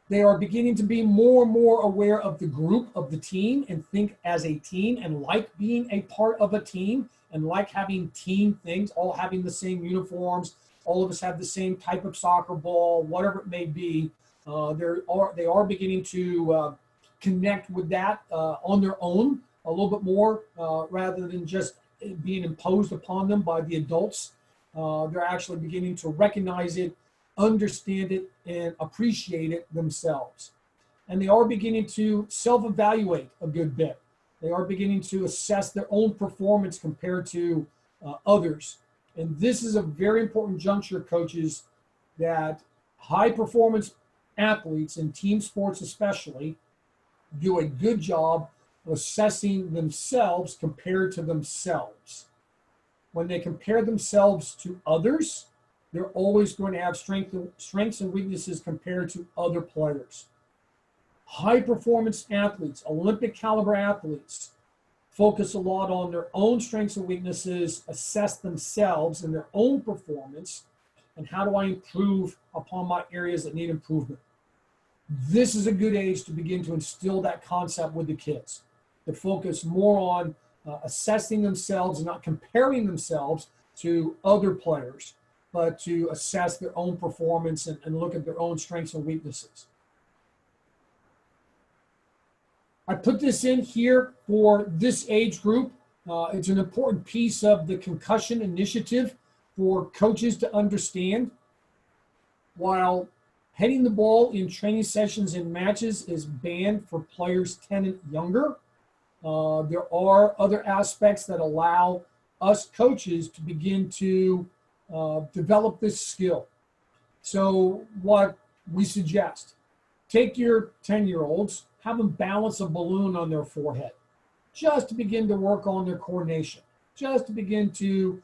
They are beginning to be more and more aware of the group, of the team, and think as a team and like being a part of a team and like having team things, all having the same uniforms, all of us have the same type of soccer ball, whatever it may be. They are beginning to connect with that on their own a little bit more rather than just being imposed upon them by the adults. They're actually beginning to recognize it, understand it, and appreciate it themselves. And they are beginning to self-evaluate a good bit. They are beginning to assess their own performance compared to others. And this is a very important juncture, coaches, that high-performance athletes in team sports especially do a good job of assessing themselves compared to themselves. When they compare themselves to others, they're always going to have strengths and weaknesses compared to other players. High-performance athletes, Olympic caliber athletes, focus a lot on their own strengths and weaknesses, assess themselves and their own performance, and how do I improve upon my areas that need improvement. This is a good age to begin to instill that concept with the kids, to focus more on assessing themselves and not comparing themselves to other players, but to assess their own performance and look at their own strengths and weaknesses. I put this in here for this age group. It's an important piece of the concussion initiative for coaches to understand. While heading the ball in training sessions and matches is banned for players 10 and younger, there are other aspects that allow us coaches to begin to develop this skill. So what we suggest, take your 10-year-olds, have them balance a balloon on their forehead, just to begin to work on their coordination, just to begin to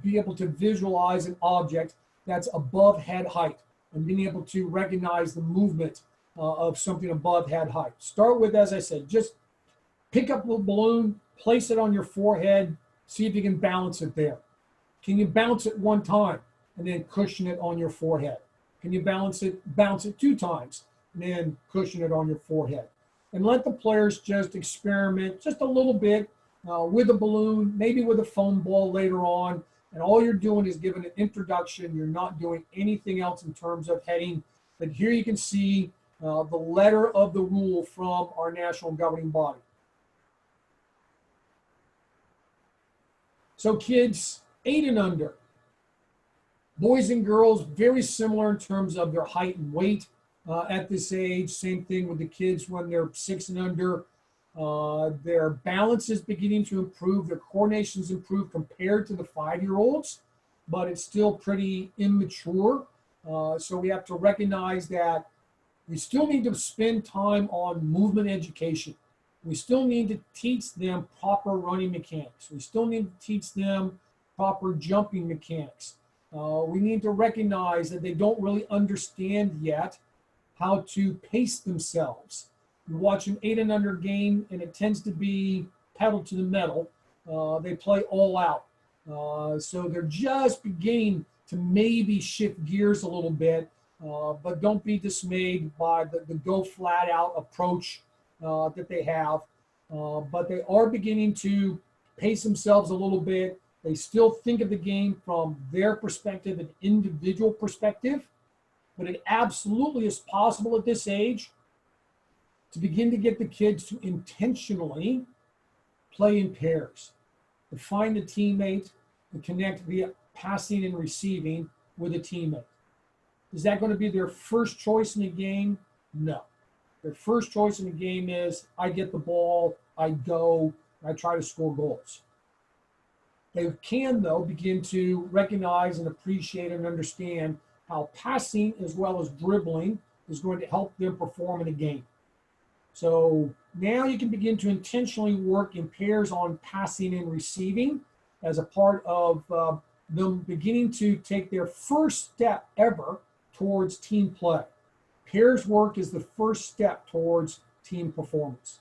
be able to visualize an object that's above head height and being able to recognize the movement of something above head height. Start with, as I said, just pick up a balloon, place it on your forehead, see if you can balance it there. Can you bounce it one time and then cushion it on your forehead? Can you bounce it 2 times and then cushion it on your forehead? And let the players just experiment just a little bit with a balloon, maybe with a foam ball later on. And all you're doing is giving an introduction. You're not doing anything else in terms of heading. But here you can see the letter of the rule from our national governing body. So kids 8 and under, boys and girls, very similar in terms of their height and weight at this age. Same thing with the kids when they're 6 and under. Their balance is beginning to improve. Their coordination's improved compared to the 5-year-olds, but it's still pretty immature. So we have to recognize that we still need to spend time on movement education. We still need to teach them proper running mechanics. We still need to teach them proper jumping mechanics. We need to recognize that they don't really understand yet how to pace themselves. You watch an 8 and under game, and it tends to be pedal to the metal. They play all out. So they're just beginning to maybe shift gears a little bit, but don't be dismayed by the go flat out approach that they have. But they are beginning to pace themselves a little bit. They still think of the game from their perspective, an individual perspective, but it absolutely is possible at this age to begin to get the kids to intentionally play in pairs, to find a teammate, and connect via passing and receiving with a teammate. Is that going to be their first choice in the game? No. Their first choice in the game is I get the ball, I go, I try to score goals. They can, though, begin to recognize and appreciate and understand how passing as well as dribbling is going to help them perform in a game. So now you can begin to intentionally work in pairs on passing and receiving as a part of them beginning to take their first step ever towards team play. Pairs work is the first step towards team performance.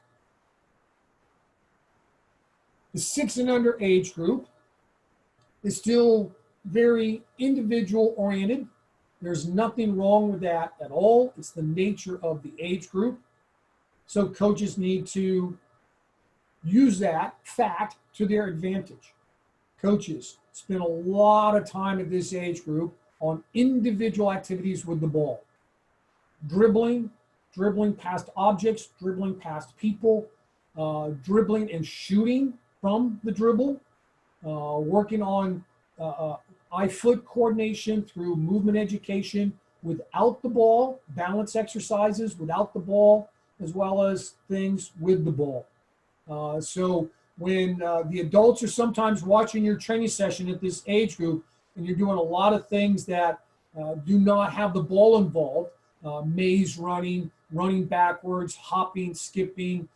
The 6 and under age group is still very individual oriented. There's nothing wrong with that at all. It's the nature of the age group. So coaches need to use that fact to their advantage. Coaches spend a lot of time at this age group on individual activities with the ball. Dribbling past objects, dribbling past people, dribbling and shooting from the dribble, working on eye-foot coordination through movement education without the ball, balance exercises without the ball, as well as things with the ball. So when the adults are sometimes watching your training session at this age group and you're doing a lot of things that do not have the ball involved, maze running, running backwards, hopping, skipping,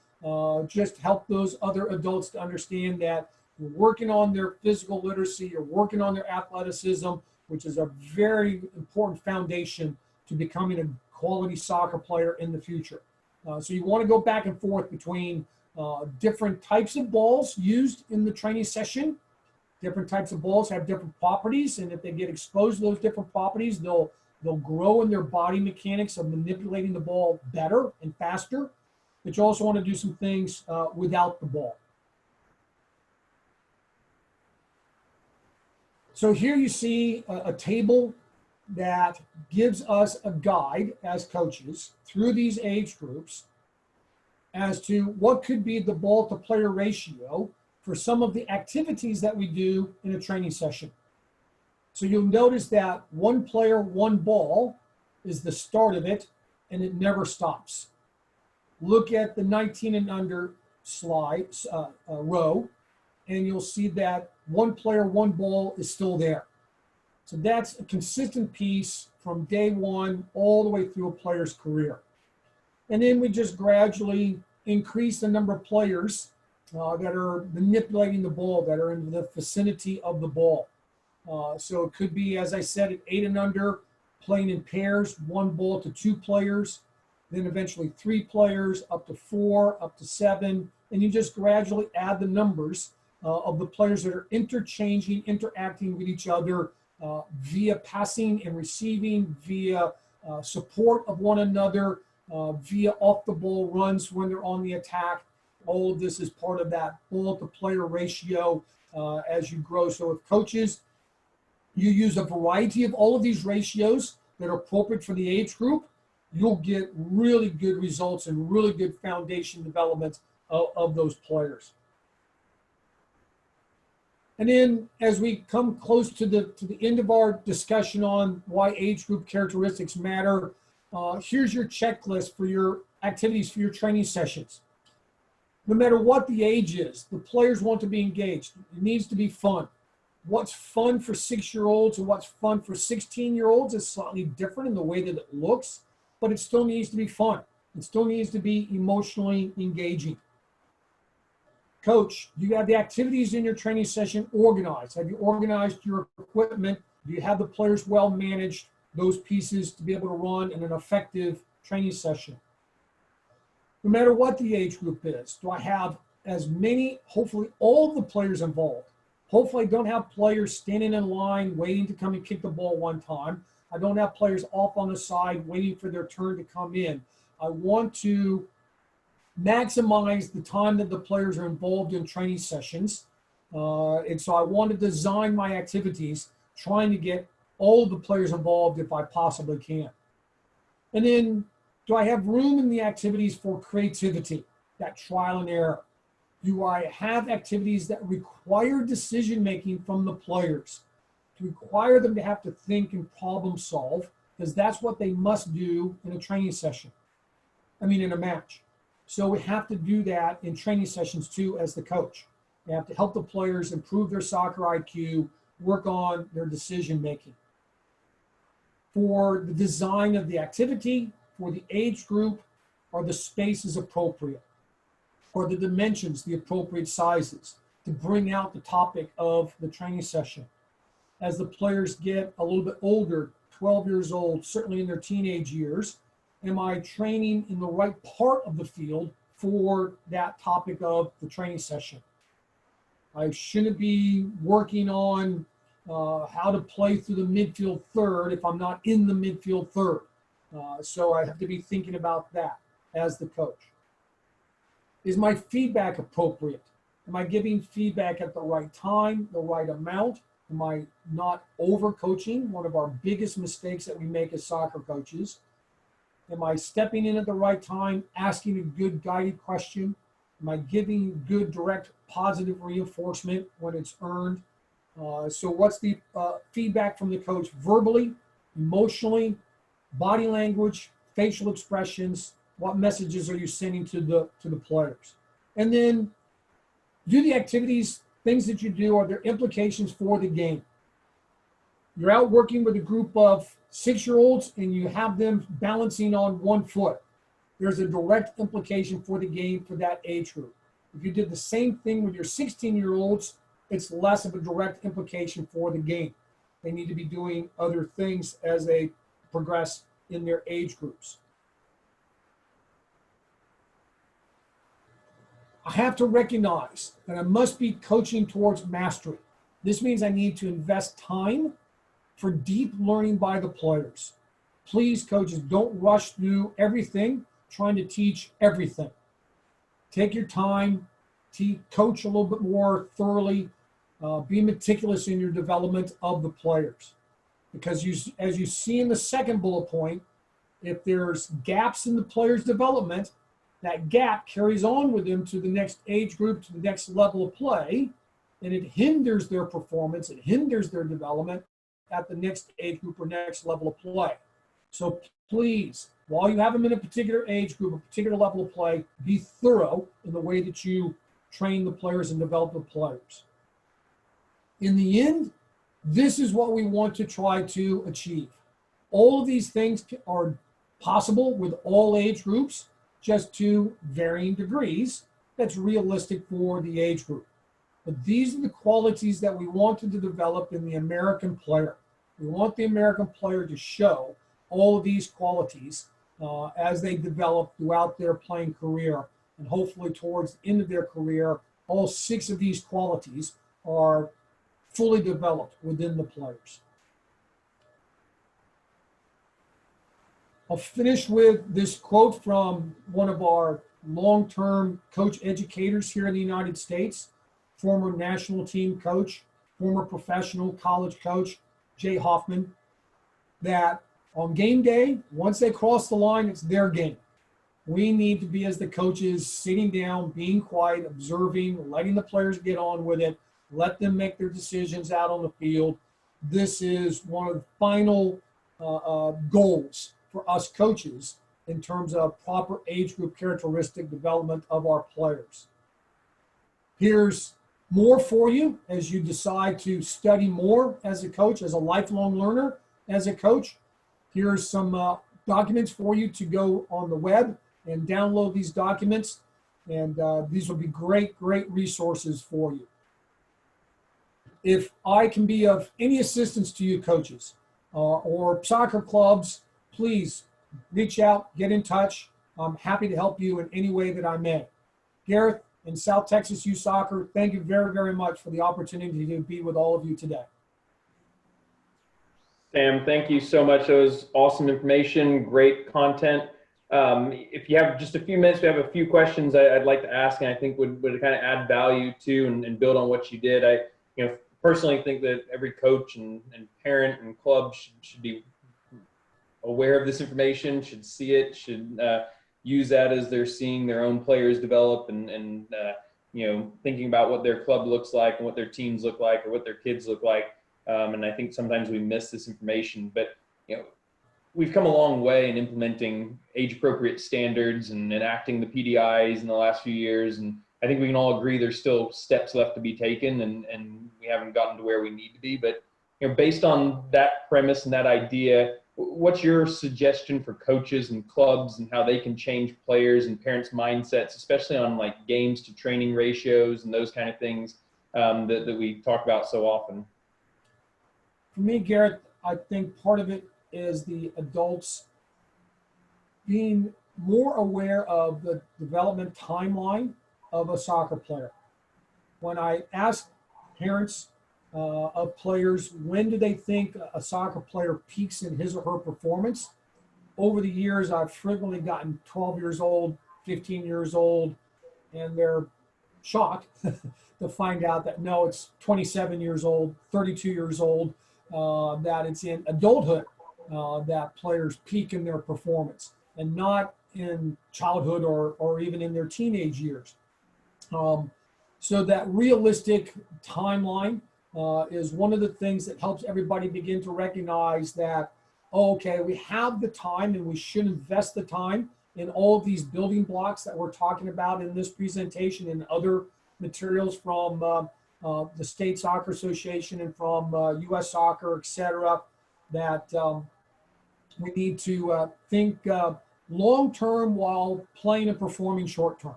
just help those other adults to understand that you're working on their physical literacy, you're working on their athleticism, which is a very important foundation to becoming a quality soccer player in the future. So you want to go back and forth between different types of balls used in the training session. Different types of balls have different properties, and if they get exposed to those different properties, they'll grow in their body mechanics of manipulating the ball better and faster. But you also want to do some things without the ball. So here you see a table that gives us a guide as coaches through these age groups as to what could be the ball to player ratio for some of the activities that we do in a training session. So you'll notice that one player, one ball is the start of it, and it never stops. Look at the 19 and under slide row, and you'll see that one player, one ball is still there. So that's a consistent piece from day one all the way through a player's career. And then we just gradually increase the number of players that are manipulating the ball, that are in the vicinity of the ball. So it could be, as I said, at 8 and under, playing in pairs, one ball to 2 players, then eventually 3 players, up to 4, up to 7, and you just gradually add the numbers of the players that are interchanging, interacting with each other via passing and receiving, via support of one another, via off-the-ball runs when they're on the attack. All of this is part of that ball-to-player ratio as you grow. So with coaches, you use a variety of all of these ratios that are appropriate for the age group, you'll get really good results and really good foundation development of those players. And then as we come close to the end of our discussion on why age group characteristics matter, here's your checklist for your activities for your training sessions. No matter what the age is, the players want to be engaged. It needs to be fun. What's fun for 6-year-olds and what's fun for 16-year-olds is slightly different in the way that it looks, but it still needs to be fun. It still needs to be emotionally engaging. Coach, do you have the activities in your training session organized? Have you organized your equipment? Do you have the players well managed, those pieces to be able to run in an effective training session? No matter what the age group is, do I have as many, hopefully all of the players involved? Hopefully I don't have players standing in line waiting to come and kick the ball one time. I don't have players off on the side waiting for their turn to come in. I want to maximize the time that the players are involved in training sessions. And so I want to design my activities trying to get all of the players involved if I possibly can. And then, do I have room in the activities for creativity, that trial and error? Do I have activities that require decision-making from the players, to require them to have to think and problem solve, because that's what they must do in a training session. In a match. So we have to do that in training sessions too as the coach. We have to help the players improve their soccer IQ, work on their decision-making. For the design of the activity, for the age group, are the spaces appropriate? Are the dimensions the appropriate sizes to bring out the topic of the training session? As the players get a little bit older, 12 years old, certainly in their teenage years, am I training in the right part of the field for that topic of the training session? I shouldn't be working on how to play through the midfield third if I'm not in the midfield third. So I have to be thinking about that as the coach. Is my feedback appropriate? Am I giving feedback at the right time, the right amount? Am I not over-coaching? One of our biggest mistakes that we make as soccer coaches. Am I stepping in at the right time, asking a good guided question? Am I giving good, direct, positive reinforcement when it's earned? So what's the feedback from the coach verbally, emotionally, body language, facial expressions? What messages are you sending to the players? And then do the activities, things that you do, are there implications for the game? You're out working with a group of 6-year-olds and you have them balancing on one foot. There's a direct implication for the game for that age group. If you did the same thing with your 16-year-olds, it's less of a direct implication for the game. They need to be doing other things as they progress in their age groups. I have to recognize that I must be coaching towards mastery. This means I need to invest time for deep learning by the players. Please, coaches, don't rush through everything trying to teach everything. Take your time, coach a little bit more thoroughly, be meticulous in your development of the players. Because as you see in the second bullet point, if there's gaps in the player's development, that gap carries on with them to the next age group, to the next level of play, and it hinders their performance, it hinders their development at the next age group or next level of play. So please, while you have them in a particular age group, a particular level of play, be thorough in the way that you train the players and develop the players. In the end, this is what we want to try to achieve. All of these things are possible with all age groups, just to varying degrees. That's realistic for the age group. But these are the qualities that we wanted to develop in the American player. We want the American player to show all of these qualities as they develop throughout their playing career. And hopefully towards the end of their career, all 6 of these qualities are fully developed within the players. I'll finish with this quote from one of our long-term coach educators here in the United States, former national team coach, former professional college coach, Jay Hoffman, that on game day, once they cross the line, it's their game. We need to be, as the coaches, sitting down, being quiet, observing, letting the players get on with it, let them make their decisions out on the field. This is one of the final goals for us coaches in terms of proper age group characteristic development of our players. Here's more for you as you decide to study more as a coach, as a lifelong learner, as a coach. Here's some documents for you to go on the web and download these documents. And these will be great resources for you. If I can be of any assistance to you coaches or soccer clubs, please reach out, get in touch. I'm happy to help you in any way that I may. Gareth and South Texas Youth Soccer, thank you very much for the opportunity to be with all of you today. Sam, thank you so much. That was awesome information, great content. If you have just a few minutes, we have a few questions I'd like to ask, and I think would kind of add value to and build on what you did. I personally think that every coach and parent and club should be aware of this information, should see it, should use that as they're seeing their own players develop and thinking about what their club looks like and what their teams look like or what their kids look like. And I think sometimes we miss this information, but we've come a long way in implementing age-appropriate standards and enacting the PDIs in the last few years. And I think we can all agree there's still steps left to be taken, and we haven't gotten to where we need to be. But based on that premise and that idea, what's your suggestion for coaches and clubs and how they can change players and parents' mindsets, especially on like games to training ratios and those kind of things that we talk about so often? For me, Garrett, I think part of it is the adults being more aware of the development timeline of a soccer player. When I ask parents of players, when do they think a soccer player peaks in his or her performance? Over the years, I've frequently gotten 12 years old, 15 years old, and they're shocked to find out that no, it's 27 years old, 32 years old, that it's in adulthood that players peak in their performance and not in childhood or even in their teenage years. So that realistic timeline is one of the things that helps everybody begin to recognize that, okay, we have the time and we should invest the time in all of these building blocks that we're talking about in this presentation and other materials from the State Soccer Association and from U.S. Soccer, et cetera, that we need to think long-term while playing and performing short-term.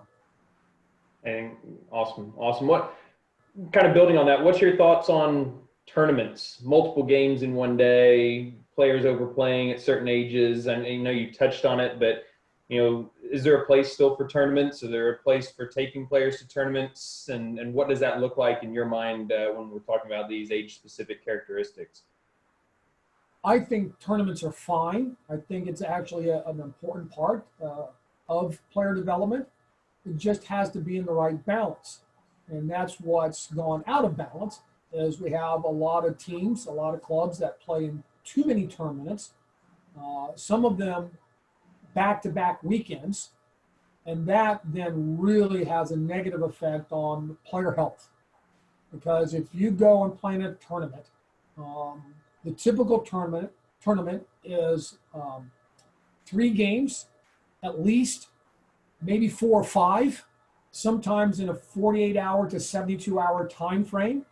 And awesome. What kind of building on that, what's your thoughts on tournaments, multiple games in one day, players overplaying at certain ages? And I know you touched on it, but is there a place still for tournaments? Is there a place for taking players to tournaments? And what does that look like in your mind when we're talking about these age-specific characteristics? I think tournaments are fine. I think it's actually an important part of player development. It just has to be in the right balance. And that's what's gone out of balance, is we have a lot of teams, a lot of clubs that play in too many tournaments, some of them back-to-back weekends, and that then really has a negative effect on player health. Because if you go and play in a tournament, the typical tournament is 3 games, at least, maybe 4 or 5, sometimes in a 48-hour to 72-hour time frame.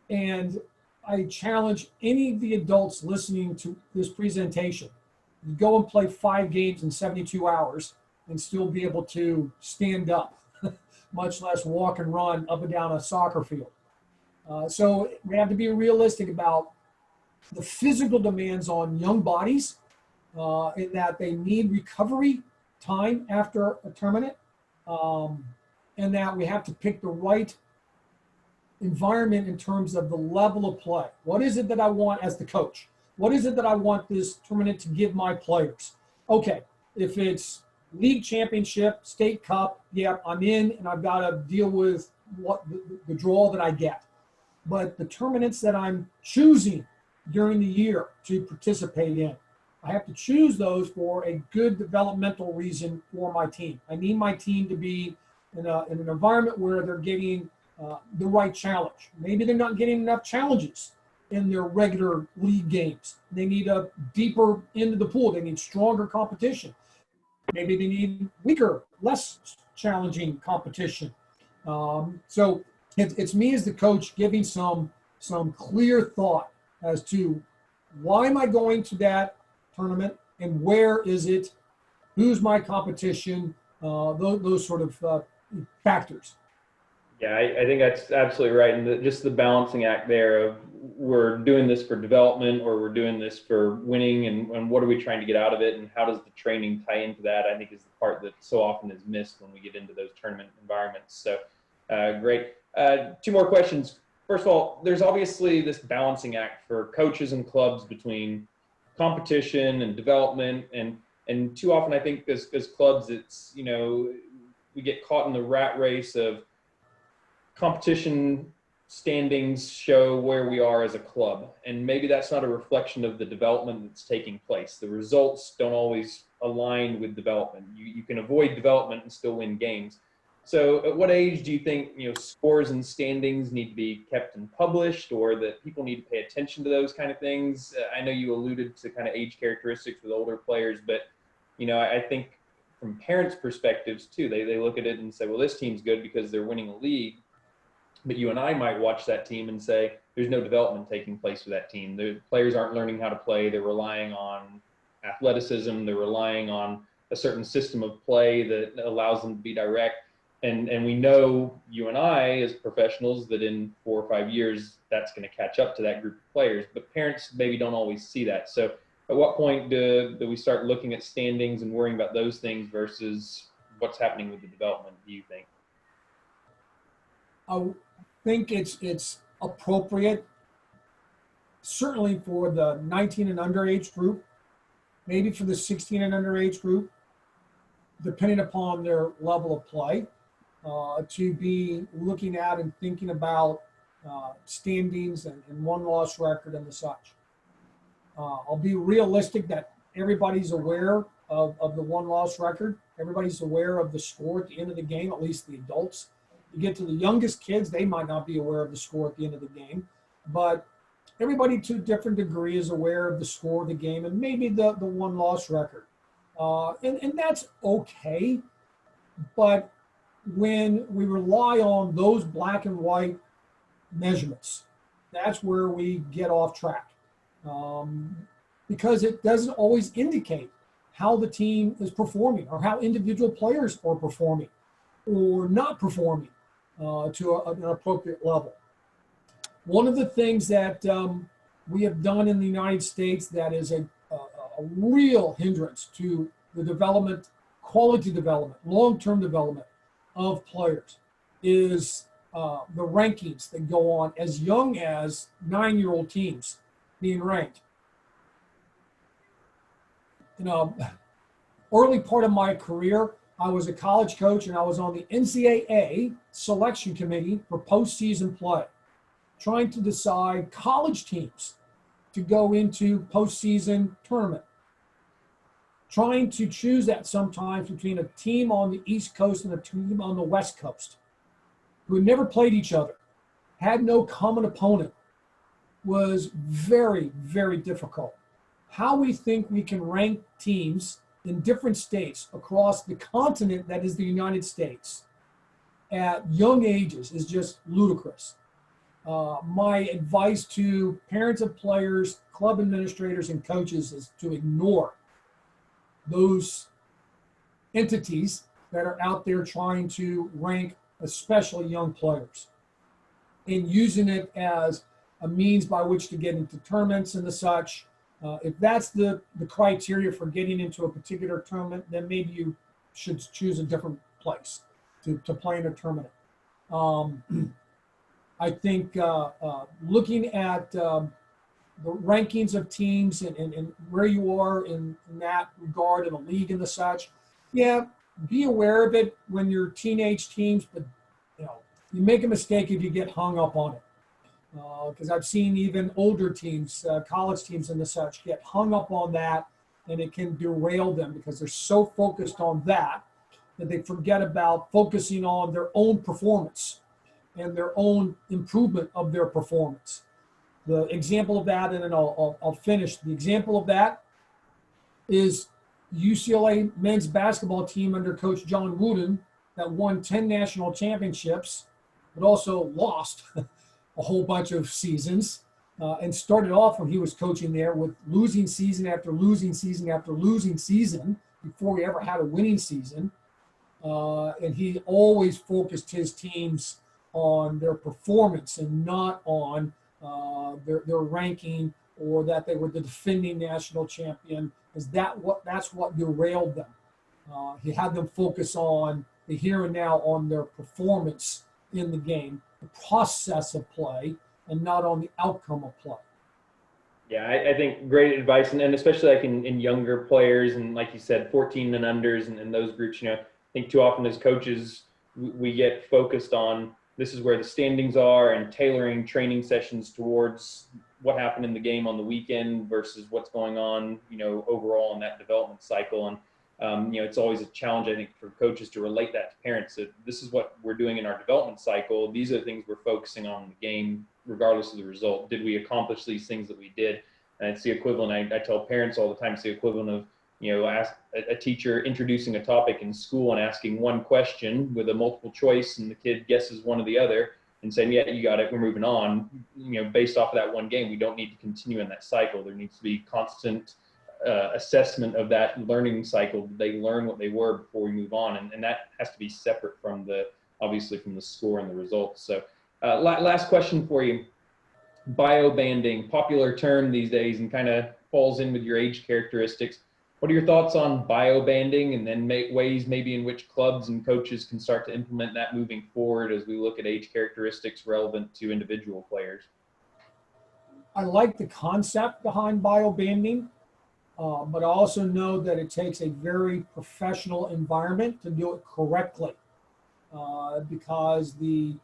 And I challenge any of the adults listening to this presentation, you go and play 5 games in 72 hours and still be able to stand up, much less walk and run up and down a soccer field. So we have to be realistic about the physical demands on young bodies in that they need recovery time after a tournament, and that we have to pick the right environment in terms of the level of play. What is it that I want as the coach? What is it that I want this tournament to give my players? Okay, if it's league championship, state cup, yeah, I'm in and I've got to deal with what the draw that I get. But the tournaments that I'm choosing during the year to participate in, I have to choose those for a good developmental reason for my team. I need my team to be in an environment where they're getting the right challenge. Maybe they're not getting enough challenges in their regular league games. They need a deeper into the pool. They need stronger competition. Maybe they need weaker, less challenging competition. So it's me as the coach giving some clear thought as to why am I going to that tournament and where is it, who's my competition, those sort of factors. Yeah, I think that's absolutely right. And just the balancing act there of we're doing this for development or we're doing this for winning, and what are we trying to get out of it, and how does the training tie into that, I think is the part that so often is missed when we get into those tournament environments. So great. Two more questions. First of all, there's obviously this balancing act for coaches and clubs between competition and development. And too often I think as clubs, it's, we get caught in the rat race of competition standings show where we are as a club, and maybe that's not a reflection of the development that's taking place. The results don't always align with development. You can avoid development and still win games. So at what age do you think scores and standings need to be kept and published, or that people need to pay attention to those kind of things? I know you alluded to kind of age characteristics with older players, but I think from parents' perspectives too, they look at it and say, well, this team's good because they're winning a league. But you and I might watch that team and say, there's no development taking place with that team. The players aren't learning how to play. They're relying on athleticism. They're relying on a certain system of play that allows them to be direct. And we know, you and I as professionals, that in 4 or 5 years, that's going to catch up to that group of players. But parents maybe don't always see that. So at what point do we start looking at standings and worrying about those things versus what's happening with the development, do you think? I think it's appropriate, certainly for the 19 and under age group, maybe for the 16 and under age group, depending upon their level of play, to be looking at and thinking about standings and one-loss record and the such. I'll be realistic that everybody's aware of the one-loss record. Everybody's aware of the score at the end of the game, at least the adults. You get to the youngest kids, they might not be aware of the score at the end of the game, but everybody to a different degree is aware of the score of the game and maybe the one-loss record. And that's okay, but when we rely on those black and white measurements, that's where we get off track, because it doesn't always indicate how the team is performing or how individual players are performing or not performing to an appropriate level. One of the things that we have done in the United States that is a real hindrance to the development, quality development, long-term development of players is the rankings that go on as young as 9-year-old teams being ranked. Early part of my career, I was a college coach and I was on the NCAA selection committee for postseason play, trying to decide college teams to go into postseason tournament, trying to choose that sometimes between a team on the East Coast and a team on the West Coast who had never played each other, had no common opponent, was very, very difficult. How we think we can rank teams in different states across the continent that is the United States at young ages is just ludicrous. My advice to parents of players, club administrators, and coaches is to ignore those entities that are out there trying to rank especially young players and using it as a means by which to get into tournaments and the such. If that's the criteria for getting into a particular tournament, then maybe you should choose a different place to play in a tournament. I think looking at the rankings of teams and where you are in that regard in a league and the such, yeah, be aware of it when you're teenage teams, but you make a mistake if you get hung up on it. Because I've seen even older teams, college teams and the such, get hung up on that, and it can derail them because they're so focused on that they forget about focusing on their own performance and their own improvement of their performance. The example of that, and then I'll finish. The example of that is UCLA men's basketball team under Coach John Wooden that won 10 national championships, but also lost a whole bunch of seasons, and started off when he was coaching there with losing season after losing season after losing season before he ever had a winning season. and he always focused his teams on their performance and not on their ranking or that they were the defending national champion. That's what derailed them. He had them focus on the here and now, on their performance in the game, the process of play, and not on the outcome of play. Yeah, I think great advice, and especially like in younger players, and like you said, 14 and unders, and those groups. I think too often as coaches, we get focused on this is where the standings are and tailoring training sessions towards what happened in the game on the weekend versus what's going on, overall in that development cycle. And it's always a challenge, I think, for coaches to relate that to parents, that this is what we're doing in our development cycle. These are the things we're focusing on in the game, regardless of the result. Did we accomplish these things that we did? And it's the equivalent. I tell parents all the time, it's the equivalent of, ask a teacher introducing a topic in school and asking one question with a multiple choice, and the kid guesses one or the other and saying, yeah, you got it, we're moving on. Based off of that one game, we don't need to continue in that cycle. There needs to be constant assessment of that learning cycle. Did they learn what they were before we move on? And that has to be separate from obviously from the score and the results. So last question for you. Biobanding, popular term these days, and kind of falls in with your age characteristics. What are your thoughts on biobanding, and then ways maybe in which clubs and coaches can start to implement that moving forward as we look at age characteristics relevant to individual players? I like the concept behind biobanding, but I also know that it takes a very professional environment to do it correctly, because the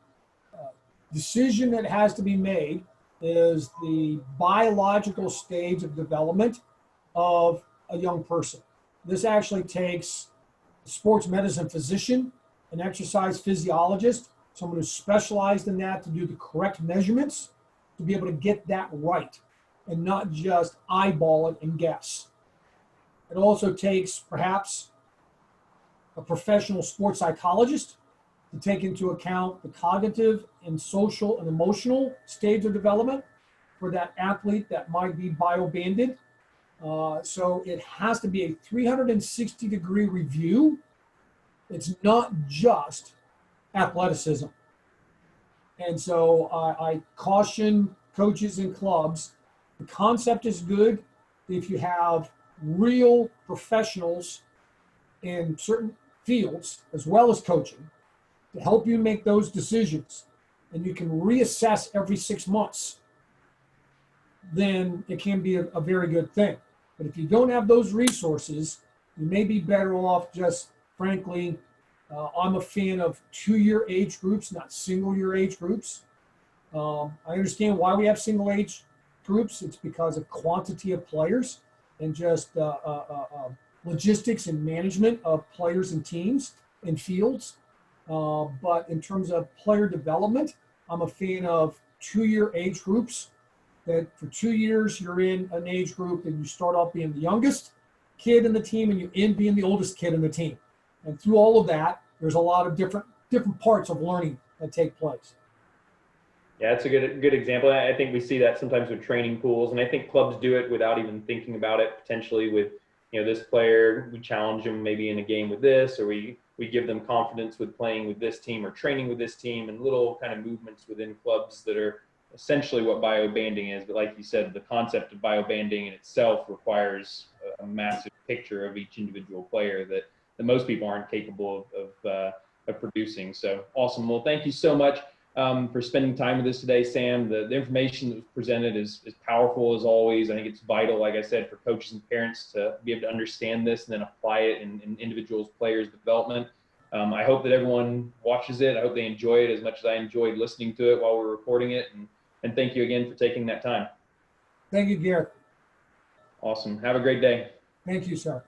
decision that has to be made is the biological stage of development of a young person. This actually takes a sports medicine physician, an exercise physiologist, someone who's specialized in that to do the correct measurements, to be able to get that right and not just eyeball it and guess. It also takes perhaps a professional sports psychologist to take into account the cognitive and social and emotional stage of development for that athlete that might be biobanded. So it has to be a 360-degree review. It's not just athleticism. And so I caution coaches and clubs, the concept is good if you have real professionals in certain fields as well as coaching to help you make those decisions, and you can reassess every 6 months, then it can be a very good thing. But if you don't have those resources, you may be better off just, frankly, I'm a fan of 2-year age groups, not single-year age groups. I understand why we have single age groups. It's because of quantity of players and just logistics and management of players and teams and fields. But in terms of player development, I'm a fan of 2-year age groups, that for 2 years you're in an age group and you start off being the youngest kid in the team and you end being the oldest kid in the team. And through all of that, there's a lot of different parts of learning that take place. Yeah, that's a good example. I think we see that sometimes with training pools, and I think clubs do it without even thinking about it. Potentially with, this player, we challenge them maybe in a game with this, or we give them confidence with playing with this team or training with this team, and little kind of movements within clubs that are essentially what biobanding is. But like you said, the concept of biobanding in itself requires a massive picture of each individual player that most people aren't capable of producing. So awesome. Well, thank you so much for spending time with us today, Sam. The information that was presented is powerful as always. I think it's vital, like I said, for coaches and parents to be able to understand this and then apply it in individuals, players' development. I hope that everyone watches it. I hope they enjoy it as much as I enjoyed listening to it while we're recording it. And thank you again for taking that time. Thank you, Garrett. Awesome. Have a great day. Thank you, sir.